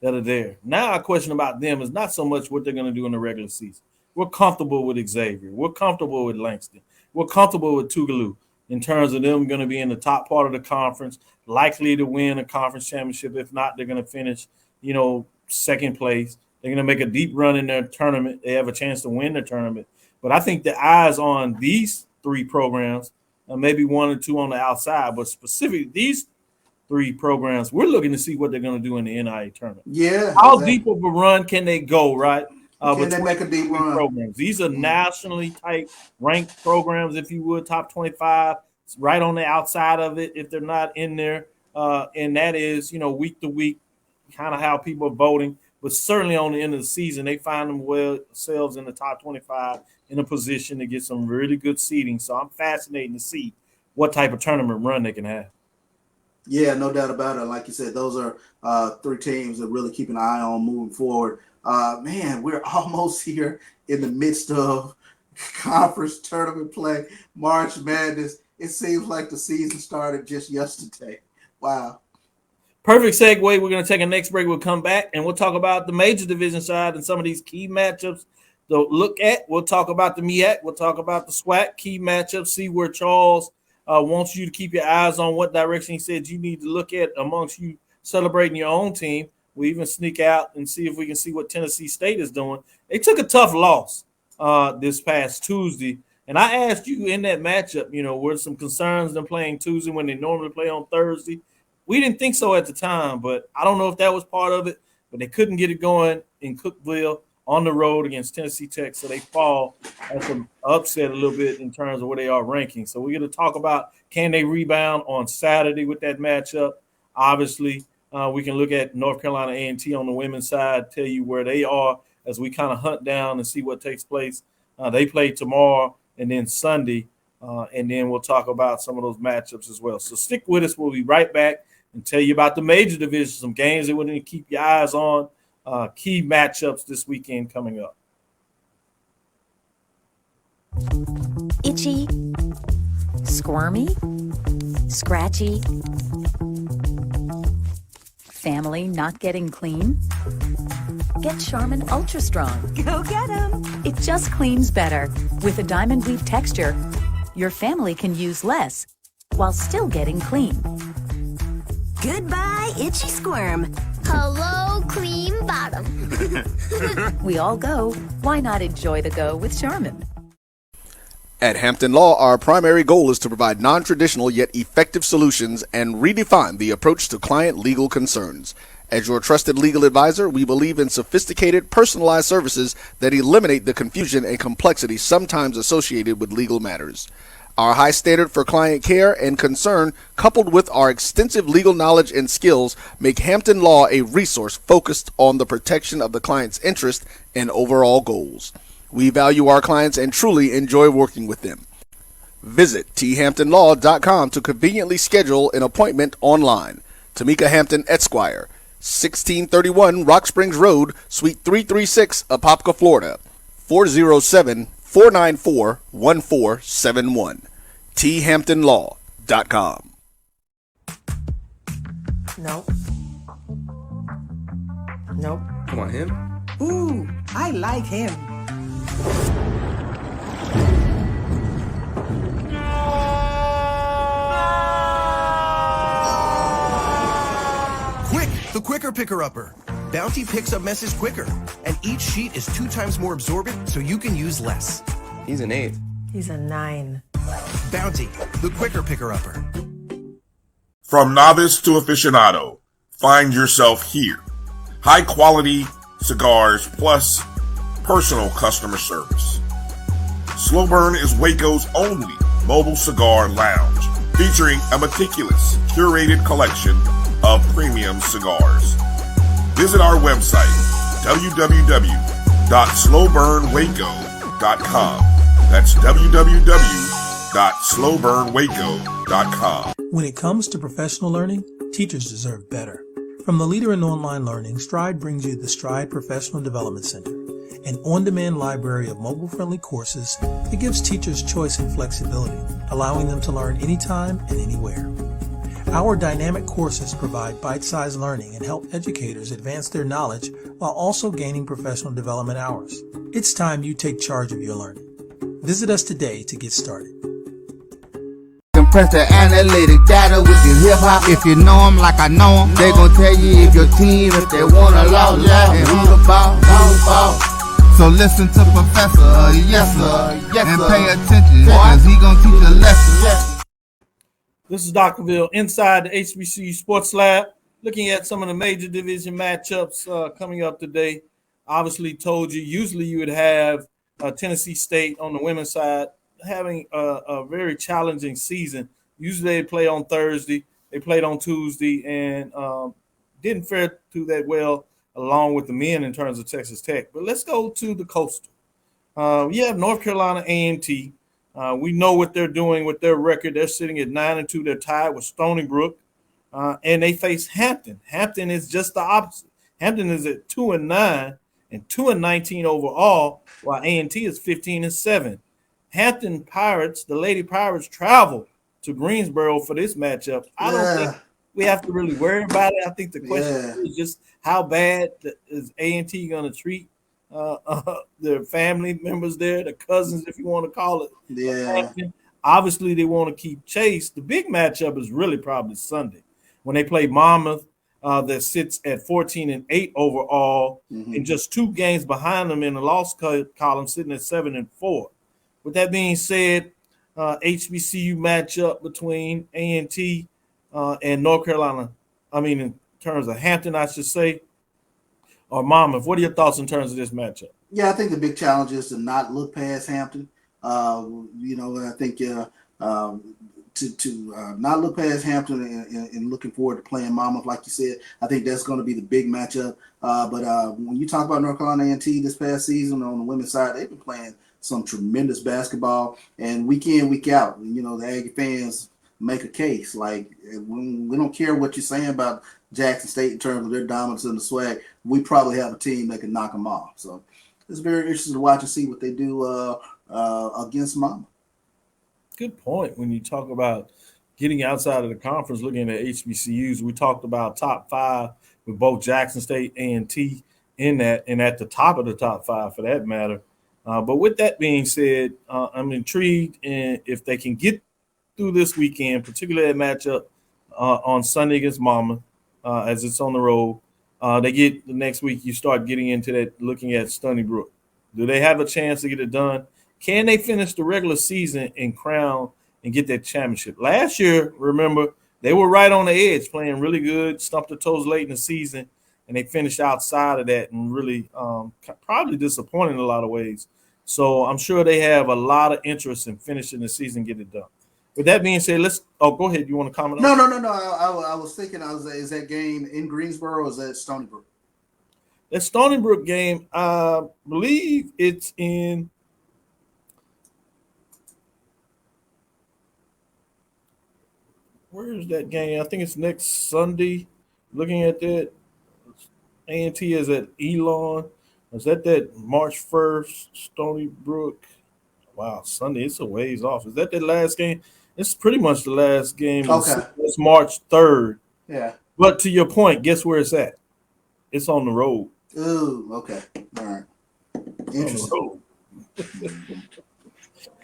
that are there. Now, our question about them is not so much what they're going to do in the regular season. We're comfortable with Xavier. We're comfortable with Langston. We're comfortable with Tougaloo in terms of them going to be in the top part of the conference, likely to win a conference championship. If not, they're going to finish, second place. They're going to make a deep run in their tournament. They have a chance to win the tournament. But I think the eyes on these 3 programs, maybe 1 or 2 on the outside, but specifically these three programs. We're looking to see what they're going to do in the NIA tournament. Yeah. How deep of a run can they go, right? Can they make a deep run? Programs. These are nationally type ranked programs, if you would, top 25. It's right on the outside of it if they're not in there. And that is, week to week, kind of how people are voting. But certainly on the end of the season, they find themselves in the top 25 in a position to get some really good seeding. So I'm fascinated to see what type of tournament run they can have. Yeah, no doubt about it. Like you said, those are three teams that really keep an eye on moving forward. Man, we're almost here in the midst of conference tournament play, March Madness. It seems like the season started just yesterday. Wow. Perfect segue. We're going to take a next break. We'll come back and we'll talk about the major division side and some of these key matchups to look at. We'll talk about the MEAC. We'll talk about the SWAC key matchups, see where Charles wants you to keep your eyes on, what direction he said you need to look at amongst you celebrating your own team. We even sneak out and see if we can see what Tennessee State is doing. They took a tough loss this past Tuesday. And I asked you in that matchup, were some concerns them playing Tuesday when they normally play on Thursday? We didn't think so at the time, but I don't know if that was part of it. But they couldn't get it going in Cookeville on the road against Tennessee Tech, so they fall at some upset a little bit in terms of where they are ranking. So we're going to talk about can they rebound on Saturday with that matchup. Obviously, we can look at North Carolina A&T on the women's side, tell you where they are as we kind of hunt down and see what takes place. They play tomorrow and then Sunday, and then we'll talk about some of those matchups as well. So stick with us. We'll be right back and tell you about the major divisions, some games that we need to keep your eyes on, key matchups this weekend coming up. Itchy, squirmy, scratchy, family not getting clean? Get Charmin Ultra Strong. Go get 'em. It just cleans better. With a diamond weave texture, your family can use less while still getting clean. Goodbye, itchy squirm. Hello, clean bottom. We all go. Why not enjoy the go with Charmin? At Hampton Law, our primary goal is to provide non-traditional yet effective solutions and redefine the approach to client legal concerns. As your trusted legal advisor, we believe in sophisticated, personalized services that eliminate the confusion and complexity sometimes associated with legal matters. Our high standard for client care and concern, coupled with our extensive legal knowledge and skills, make Hampton Law a resource focused on the protection of the client's interest and overall goals. We value our clients and truly enjoy working with them. Visit thamptonlaw.com to conveniently schedule an appointment online. Tamika Hampton Esquire, 1631 Rock Springs Road, Suite 336, Apopka, Florida, 407-494-1471. thamptonlaw.com. Nope. Nope. Come on, him? Ooh, I like him. Quick, the quicker picker-upper. Bounty picks up messes quicker, and each sheet is 2 times more absorbent, so you can use less. He's an 8. He's a 9. Bounty, the quicker picker-upper. From novice to aficionado, find yourself here. High quality cigars plus personal customer service. Slow Burn is Waco's only mobile cigar lounge, featuring a meticulous, curated collection of premium cigars. Visit our website, www.slowburnwaco.com. That's www.slowburnwaco.com. When it comes to professional learning, teachers deserve better. From the leader in online learning, Stride brings you the Stride Professional Development Center, an on-demand library of mobile-friendly courses that gives teachers choice and flexibility, allowing them to learn anytime and anywhere. Our dynamic courses provide bite-sized learning and help educators advance their knowledge while also gaining professional development hours. It's time you take charge of your learning. Visit us today to get started. Compress the analytic data with your hip-hop. If you know them like I know them, they gon' tell you if your team, if they want a law, and who the ball. So listen to Professor, yes sir, and pay attention, cause he gon' teach a lesson. This is Dr. Ville inside the HBCU Sports Lab, looking at some of the major division matchups coming up today. Obviously told you, usually you would have Tennessee State on the women's side having a very challenging season. Usually they play on Thursday. They played on Tuesday and didn't fare too that well along with the men in terms of Texas Tech. But let's go to the Coastal. You have North Carolina A&T. We know what they're doing with their record. They're sitting at 9-2. They're tied with Stony Brook, and they face Hampton. Hampton is just the opposite. Hampton is at 2-9 and 2-19 overall, while A&T is 15-7. Hampton Pirates, the Lady Pirates, travel to Greensboro for this matchup. I don't think we have to really worry about it. I think the question is just how bad is A&T going to treat their family members there, the cousins, if you want to call it. Yeah. Obviously, they want to keep Chase. The big matchup is really probably Sunday when they play Monmouth, that sits at 14-8 overall, and just 2 games behind them in the loss column, sitting at 7-4. With that being said, HBCU matchup between A&T and North Carolina. I mean, in terms of Hampton, I should say, or Monmouth. What are your thoughts in terms of this matchup? Yeah, I think the big challenge is to not look past Hampton. I think to not look past Hampton and looking forward to playing Monmouth, like you said. I think that's going to be the big matchup. But when you talk about North Carolina A&T this past season on the women's side, they've been playing some tremendous basketball, and week in, week out, the Aggie fans make a case. Like, we don't care what you're saying about Jackson State in terms of their dominance in the swag. We probably have a team that can knock them off. So it's very interesting to watch and see what they do against Monmouth. Good point. When you talk about getting outside of the conference, looking at HBCUs, we talked about top 5 with both Jackson State A&T in that, and at the top of the top 5 for that matter. But with that being said, I'm intrigued if they can get through this weekend, particularly that matchup on Sunday against Monmouth, as it's on the road. They get the next week, you start getting into that, looking at Stony Brook. Do they have a chance to get it done? Can they finish the regular season and crown and get that championship? Last year, remember, they were right on the edge, playing really good, stumped their toes late in the season, and they finished outside of that and really probably disappointed in a lot of ways. So I'm sure they have a lot of interest in finishing the season, get it done. With that being said, go ahead. You want to comment on that? No. I was thinking, is that game in Greensboro or is that Stony Brook? That Stony Brook game, I believe it's in – where is that game? I think it's next Sunday. Looking at that, A&T is at Elon. Is that March 1st, Stony Brook? Wow, Sunday, it's a ways off. Is that last game? It's pretty much the last game. Okay. It's March 3rd. Yeah. But to your point, guess where it's at? It's on the road. Ooh, okay. All right. Interesting.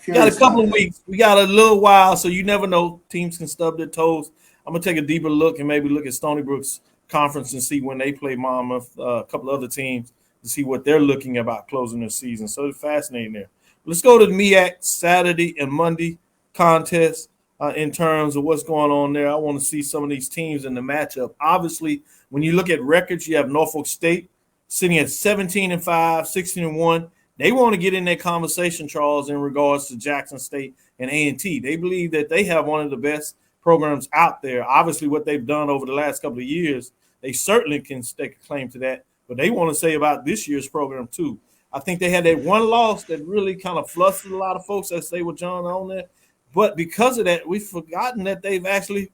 We got a couple of weeks. We got a little while, so you never know. Teams can stub their toes. I'm going to take a deeper look and maybe look at Stony Brook's conference and see when they play Monmouth, a couple other teams, to see what they're looking about closing their season. So it's fascinating there. Let's go to the MEAC Saturday and Monday contest in terms of what's going on there. I want to see some of these teams in the matchup. Obviously, when you look at records, you have Norfolk State sitting at 17-5, 16-1. They want to get in that conversation, Charles, in regards to Jackson State and A&T. They believe that they have one of the best programs out there. Obviously, what they've done over the last couple of years, they certainly can stake a claim to that. But they want to say about this year's program, too. I think they had that one loss that really kind of flustered a lot of folks that say with John on there. But because of that, we've forgotten that they've actually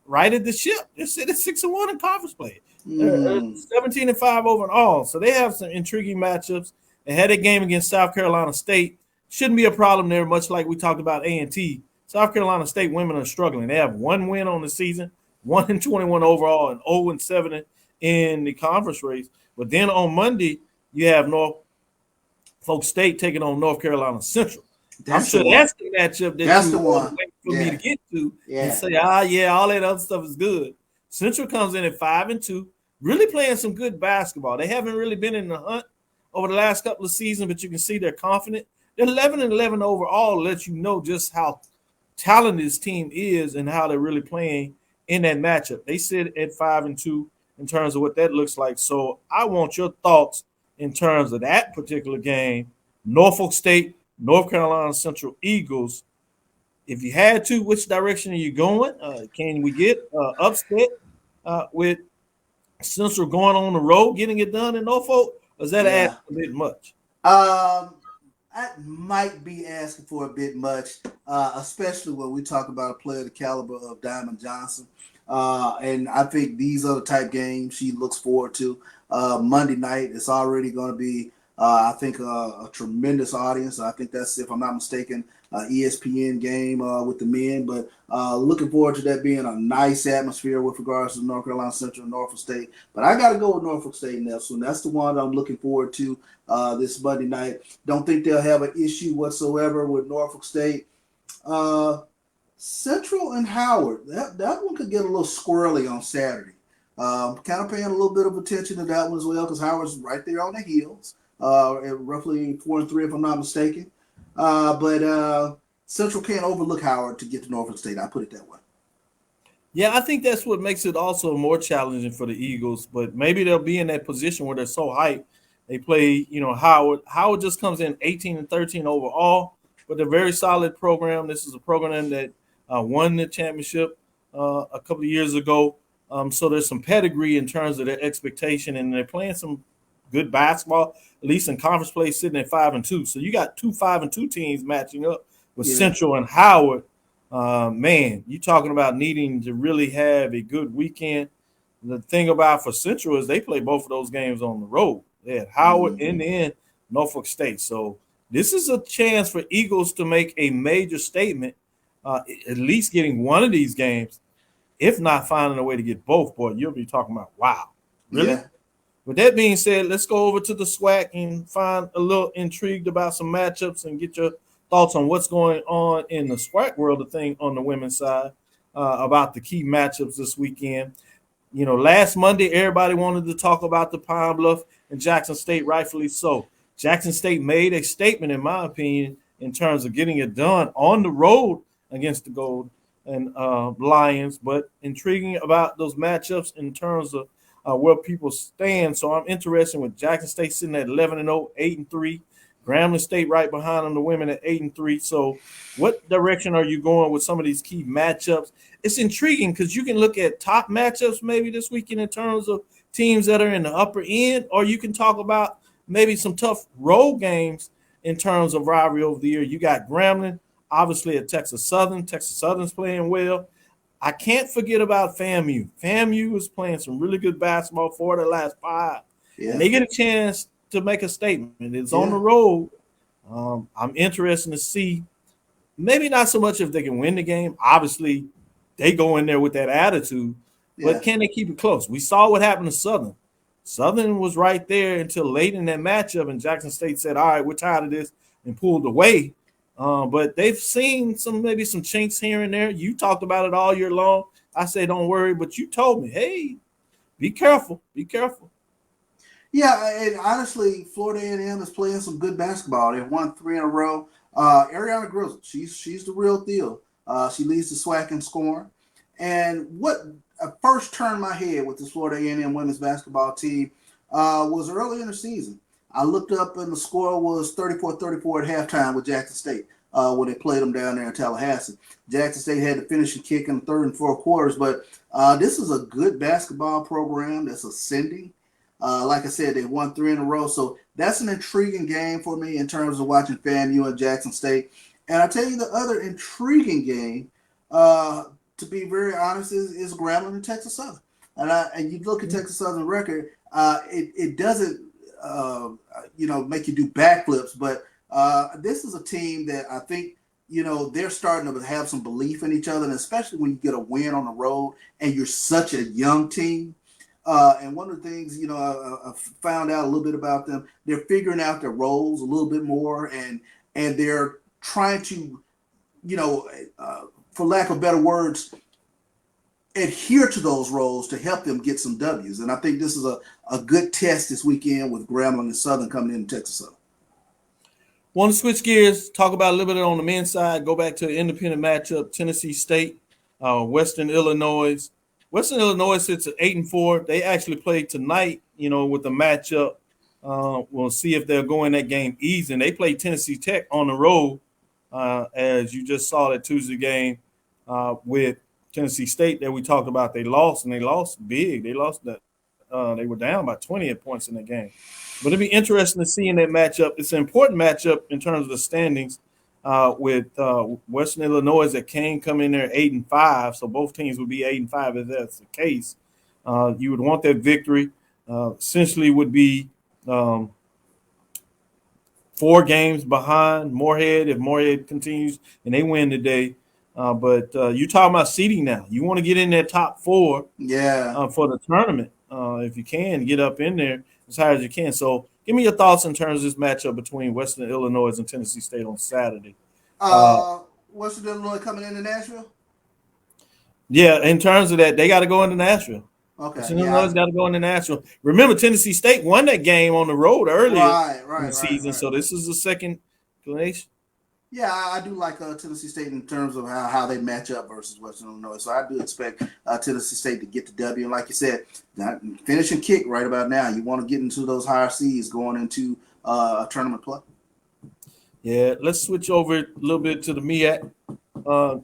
righted the ship. They're sitting at 6-1 in conference play. 17-5 overall. So they have some intriguing matchups. They had a game against South Carolina State. Shouldn't be a problem there, much like we talked about A&T. South Carolina State women are struggling. They have 1 win on the season, 1-21 overall, and 0-7 in the conference race. But then on Monday, you have Norfolk State taking on North Carolina Central. I'm sure that's the matchup that you want to wait for me to get to and say, all that other stuff is good. Central comes in at 5-2, really playing some good basketball. They haven't really been in the hunt over the last couple of seasons, but you can see they're confident. They're 11-11 overall, lets you know just how talented this team is and how they're really playing in that matchup. They sit at 5-2 in terms of what that looks like. So I want your thoughts in terms of that particular game. Norfolk State, North Carolina Central Eagles. If you had to, which direction are you going? Can we get upset with Central going on the road, getting it done in Norfolk? Or is that add a bit much? I might be asking for a bit much, especially when we talk about a player the caliber of Diamond Johnson. And I think these are the type games she looks forward to. Monday night, it's already going to be, I think, a tremendous audience. I think that's, if I'm not mistaken, ESPN game with the men. But looking forward to that being a nice atmosphere with regards to North Carolina Central and Norfolk State. But I got to go with Norfolk State, Nelson. That's the one I'm looking forward to this Monday night. Don't think they'll have an issue whatsoever with Norfolk State. Central and Howard, that one could get a little squirrely on Saturday. Kind of paying a little bit of attention to that one as well, because Howard's right there on the heels, at roughly 4-3 if I'm not mistaken. But Central can't overlook Howard to get to Norfolk State. I put it that way. Yeah, I think that's what makes it also more challenging for the Eagles. But maybe they'll be in that position where they're so hyped. They play, Howard. Howard just comes in 18-13 overall, but a very solid program. This is a program that won the championship a couple of years ago. So there's some pedigree in terms of their expectation, and they're playing some good basketball, at least in conference play, sitting at 5-2. So you got 2 5-2 teams matching up with Central and Howard. Man, you're talking about needing to really have a good weekend. The thing about for Central is they play both of those games on the road. They had Howard and then Norfolk State. So this is a chance for Eagles to make a major statement, at least getting one of these games. If not finding a way to get both, boy, you'll be talking about, wow, really? Yeah. With that being said, let's go over to the SWAC and find a little intrigued about some matchups and get your thoughts on what's going on in the SWAC world of thing on the women's side about the key matchups this weekend. Last Monday, everybody wanted to talk about the Pine Bluff and Jackson State, rightfully so. Jackson State made a statement, in my opinion, in terms of getting it done on the road against the Gold and Lions, but intriguing about those matchups in terms of where people stand. So I'm interested with Jackson State sitting at 11-0, 8-3. Grambling State right behind them, the women at 8-3. So what direction are you going with some of these key matchups? It's intriguing because you can look at top matchups maybe this weekend in terms of teams that are in the upper end, or you can talk about maybe some tough road games in terms of rivalry over the year. You got Grambling, obviously at Texas Southern. Texas Southern's playing well. I can't forget about FAMU. FAMU is playing some really good basketball for the last 5. Yeah. And they get a chance to make a statement. It's on the road. I'm interested to see, maybe not so much if they can win the game. Obviously, they go in there with that attitude, but can they keep it close? We saw what happened to Southern. Southern was right there until late in that matchup, and Jackson State said, all right, we're tired of this, and pulled away. But they've seen maybe some chinks here and there. You talked about it all year long. I say don't worry, but you told me, hey, be careful. Be careful. Yeah, and honestly, Florida A&M is playing some good basketball. They've won 3 in a row. Ariana Grizzle, she's the real deal. She leads the SWAC in scoring. And what first turned my head with this Florida A&M women's basketball team was early in the season. I looked up and the score was 34-34 at halftime with Jackson State when they played them down there in Tallahassee. Jackson State had to finish a kick in the third and fourth quarters, but this is a good basketball program that's ascending. Like I said, they won 3 in a row, so that's an intriguing game for me in terms of watching FAMU and Jackson State. And I tell you the other intriguing game, to be very honest, is Grambling and Texas Southern. And you look at Texas Southern record, it doesn't make you do backflips, but this is a team that I think they're starting to have some belief in each other, and especially when you get a win on the road and you're such a young team. And one of the things, I found out a little bit about them, they're figuring out their roles a little bit more, and they're trying to, for lack of better words, adhere to those roles to help them get some W's. And I think this is a good test this weekend with Grambling and Southern coming into Texas Southern. Want to switch gears, talk about a little bit on the men's side, go back to the independent matchup, Tennessee State, Western Illinois. Western Illinois sits at 8-4. They actually play tonight, with the matchup. We'll see if they'll go in that game easy. And they play Tennessee Tech on the road, as you just saw that Tuesday game with Tennessee State that we talked about. They lost, and they lost big. They lost that. They were down by 28 points in that game. But it'll be interesting to see in that matchup. It's an important matchup in terms of the standings with Western Illinois that can come in there 8-5. So both teams would be 8-5 if that's the case. You would want that victory. Essentially would be 4 games behind Moorhead if Moorhead continues and they win today. But you're talking about seeding now. You want to get in that top 4 for the tournament. If you can, get up in there as high as you can. So give me your thoughts in terms of this matchup between Western Illinois and Tennessee State on Saturday. Western Illinois coming into Nashville? Yeah, in terms of that, they got to go into Nashville. Okay. Western Illinois got to go into Nashville. Remember, Tennessee State won that game on the road earlier in the season, so this is the second inclination. Yeah, I do like Tennessee State in terms of how they match up versus Western Illinois. So I do expect Tennessee State to get the W. And like you said, finish and kick right about now. You want to get into those higher seeds going into a tournament play. Yeah, let's switch over a little bit to the MEAC.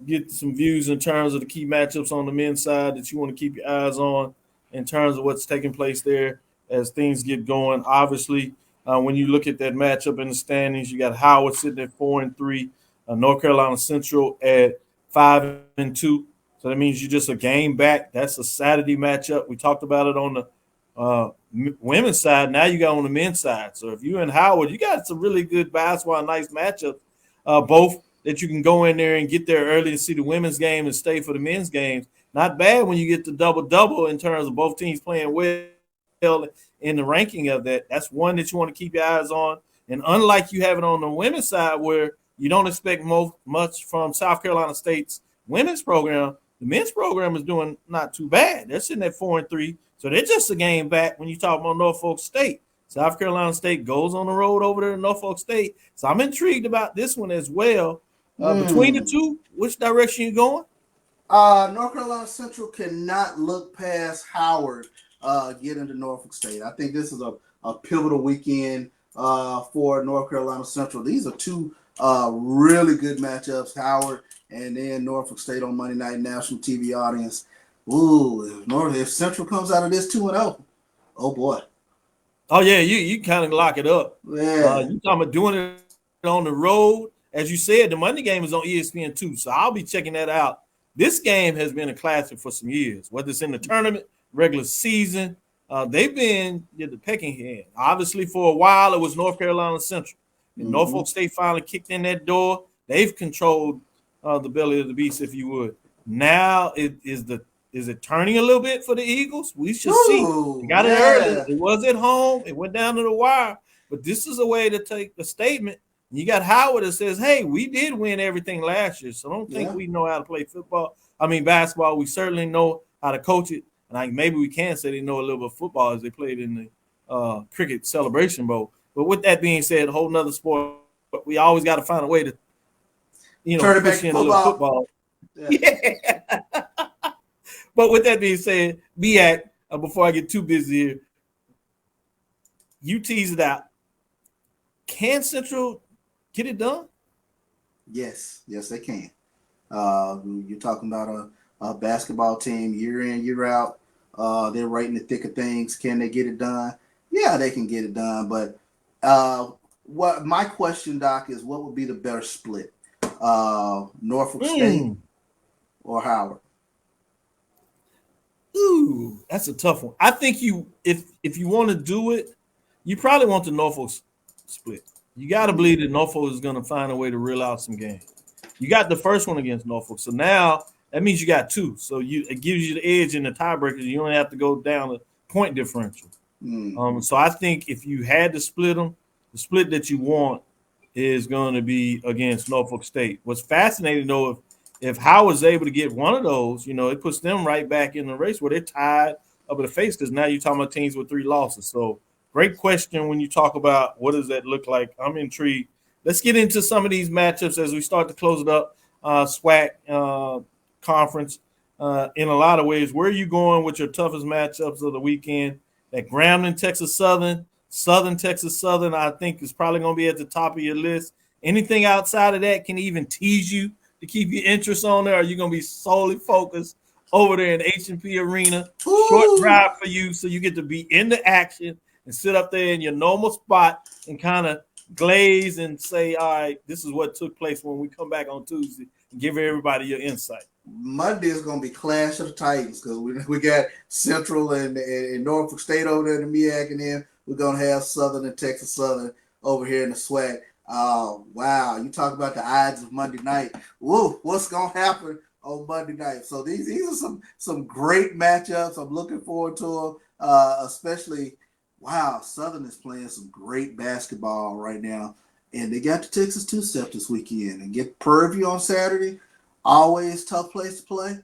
Get some views in terms of the key matchups on the men's side that you want to keep your eyes on in terms of what's taking place there as things get going. Obviously, when you look at that matchup in the standings, you got Howard sitting at 4-3, North Carolina Central at 5-2. So that means you're just a game back. That's a Saturday matchup. We talked about it on the women's side. Now you got on the men's side. So if you're in Howard, you got some really good basketball, nice matchups, both that you can go in there and get there early to see the women's game and stay for the men's games. Not bad when you get the double-double in terms of both teams playing well in the ranking of that. That's one that you want to keep your eyes on. And unlike you have it on the women's side where you don't expect much from South Carolina State's women's program, the men's program is doing not too bad. They're sitting at 4-3. So they're just a game back when you talk about Norfolk State. South Carolina State goes on the road over there to Norfolk State. So I'm intrigued about this one as well. Between the two, which direction you going? North Carolina Central cannot look past Howard get into Norfolk State. I think this is a pivotal weekend for North Carolina Central. These are two really good matchups, Howard and then Norfolk State on Monday night, national TV audience. Ooh, if Central comes out of this 2-0, oh boy. Oh yeah, you kind of lock it up. Yeah. You talking about doing it on the road? As you said, the Monday game is on ESPN too, so I'll be checking that out. This game has been a classic for some years, whether it's in the tournament, regular season. They've been the pecking hand. Obviously, for a while, it was North Carolina Central. And Norfolk State finally kicked in that door. They've controlled the belly of the beast, if you would. Now, is it turning a little bit for the Eagles? We should see. They got it early. It was at home. It went down to the wire. But this is a way to take a statement. You got Howard that says, hey, we did win everything last year, so don't think we know how to play basketball. We certainly know how to coach it. And maybe we can say they know a little bit of football as they played in the Cricket Celebration Bowl. But with that being said, a whole nother sport, but we always got to find a way to, turn it back push in a little football. Yeah. But with that being said, BAC, before I get too busy here, you tease it out. Can Central get it done? Yes, they can. You're talking about a basketball team year in, year out. They're right in the thick of things. Can they get it done? Yeah, they can get it done. But what my question, Doc, is what would be the better split? Norfolk State or Howard? Ooh, that's a tough one. I think if you want to do it, you probably want the Norfolk split. You got to believe that Norfolk is going to find a way to reel out some games. You got the first one against Norfolk, so now that means you got two. So it gives you the edge in the tiebreakers. You only have to go down the point differential. So I think if you had to split them, the split that you want is going to be against Norfolk State. What's fascinating, though, if Howard's able to get one of those, it puts them right back in the race where they're tied up in the face because now you're talking about teams with 3 losses. So great question when you talk about what does that look like. I'm intrigued let's get into some of these matchups as we start to close it up. SWAC conference. In a lot of ways, where are you going with your toughest matchups of the weekend? That Grambling, Texas Southern, Southern Texas Southern, I think is probably going to be at the top of your list. Anything outside of that can even tease you to keep your interest on there? Or are you going to be solely focused over there in H&P Arena? Ooh. Short drive for you, so you get to be in the action and sit up there in your normal spot and kind of glaze and say, all right, this is what took place when we come back on Tuesday, and give everybody your insight. Monday is going to be Clash of the Titans because we got Central and Norfolk State over there in the MEAC, and then we're going to have Southern and Texas Southern over here in the SWAC. Wow, you talk about the odds of Monday night. Whoa, what's going to happen on Monday night? So these are some great matchups. I'm looking forward to them, especially, wow, Southern is playing some great basketball right now, and they got the Texas two-step this weekend and get Prairie View on Saturday. Always tough place to play.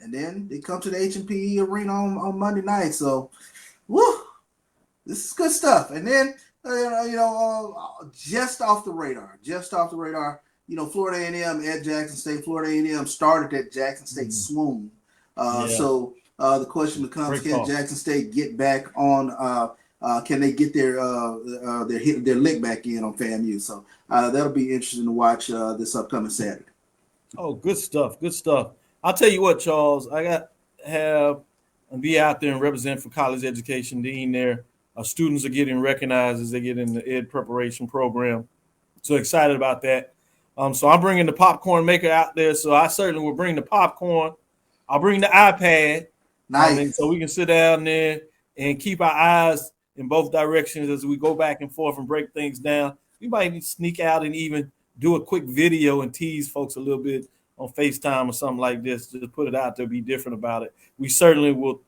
And then they come to the H&P Arena on Monday night. So, woo, this is good stuff. And then, just off the radar, Florida A&M at Jackson State. Florida A&M started at Jackson State swoon. So the question becomes, can Jackson State get back on can they get their lick back in on FAMU? So that'll be interesting to watch this upcoming Saturday. Oh, good stuff. Good stuff. I'll tell you what, Charles, I have and be out there and represent for college education dean there. Our students are getting recognized as they get in the ed preparation program. So excited about that. So I'm bringing the popcorn maker out there. So I certainly will bring the popcorn. I'll bring the iPad. Nice. So we can sit down there and keep our eyes in both directions as we go back and forth and break things down. We might sneak out and even do a quick video and tease folks a little bit on FaceTime or something like this. Just put it out there, be different about it. We certainly will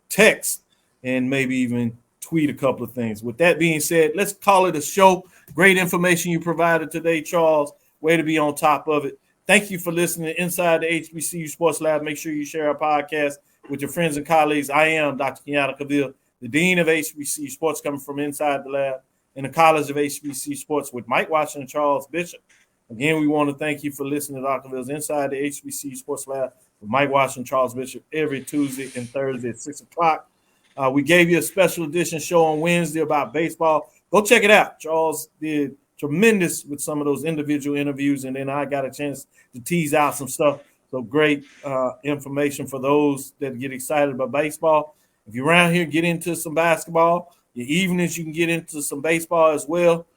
text and maybe even tweet a couple of things. With that being said, let's call it a show. Great information you provided today, Charles. Way to be on top of it. Thank you for listening to Inside the HBCU Sports Lab. Make sure you share our podcast with your friends and colleagues. I am Dr. Kenyatta Cavil, the Dean of HBCU Sports, coming from inside the lab in the College of HBCU Sports with Mike Washington and Charles Bishop. Again, we want to thank you for listening to Dr. Cavill's Inside the HBCU Sports Lab with Mike Washington and Charles Bishop every Tuesday and Thursday at 6 o'clock. We gave you a special edition show on Wednesday about baseball. Go check it out. Charles did tremendous with some of those individual interviews, and then I got a chance to tease out some stuff. So great information for those that get excited about baseball. If you're around here, get into some basketball. Your evenings, you can get into some baseball as well.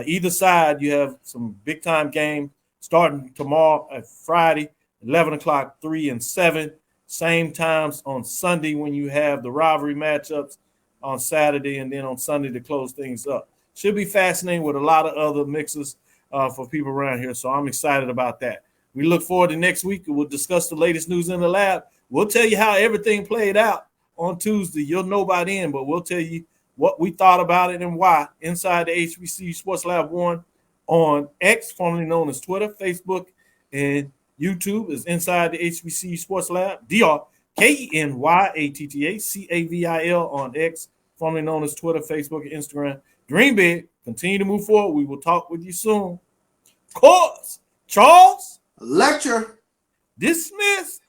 Either side, you have some big-time game starting tomorrow at Friday, 11 o'clock, 3 and 7. Same times on Sunday when you have the rivalry matchups on Saturday and then on Sunday to close things up. Should be fascinating with a lot of other mixes for people around here, so I'm excited about that. We look forward to next week. We'll discuss the latest news in the lab. We'll tell you how everything played out on Tuesday. You'll know by then, but we'll tell you what we thought about it and why. Inside the HBCU Sports Lab 1 on X, formerly known as Twitter, Facebook, and YouTube is Inside the HBCU Sports Lab. DrKenyattaCavil on X, formerly known as Twitter, Facebook, and Instagram. Dream big. Continue to move forward. We will talk with you soon. Course. Charles. Lecture. Dismissed.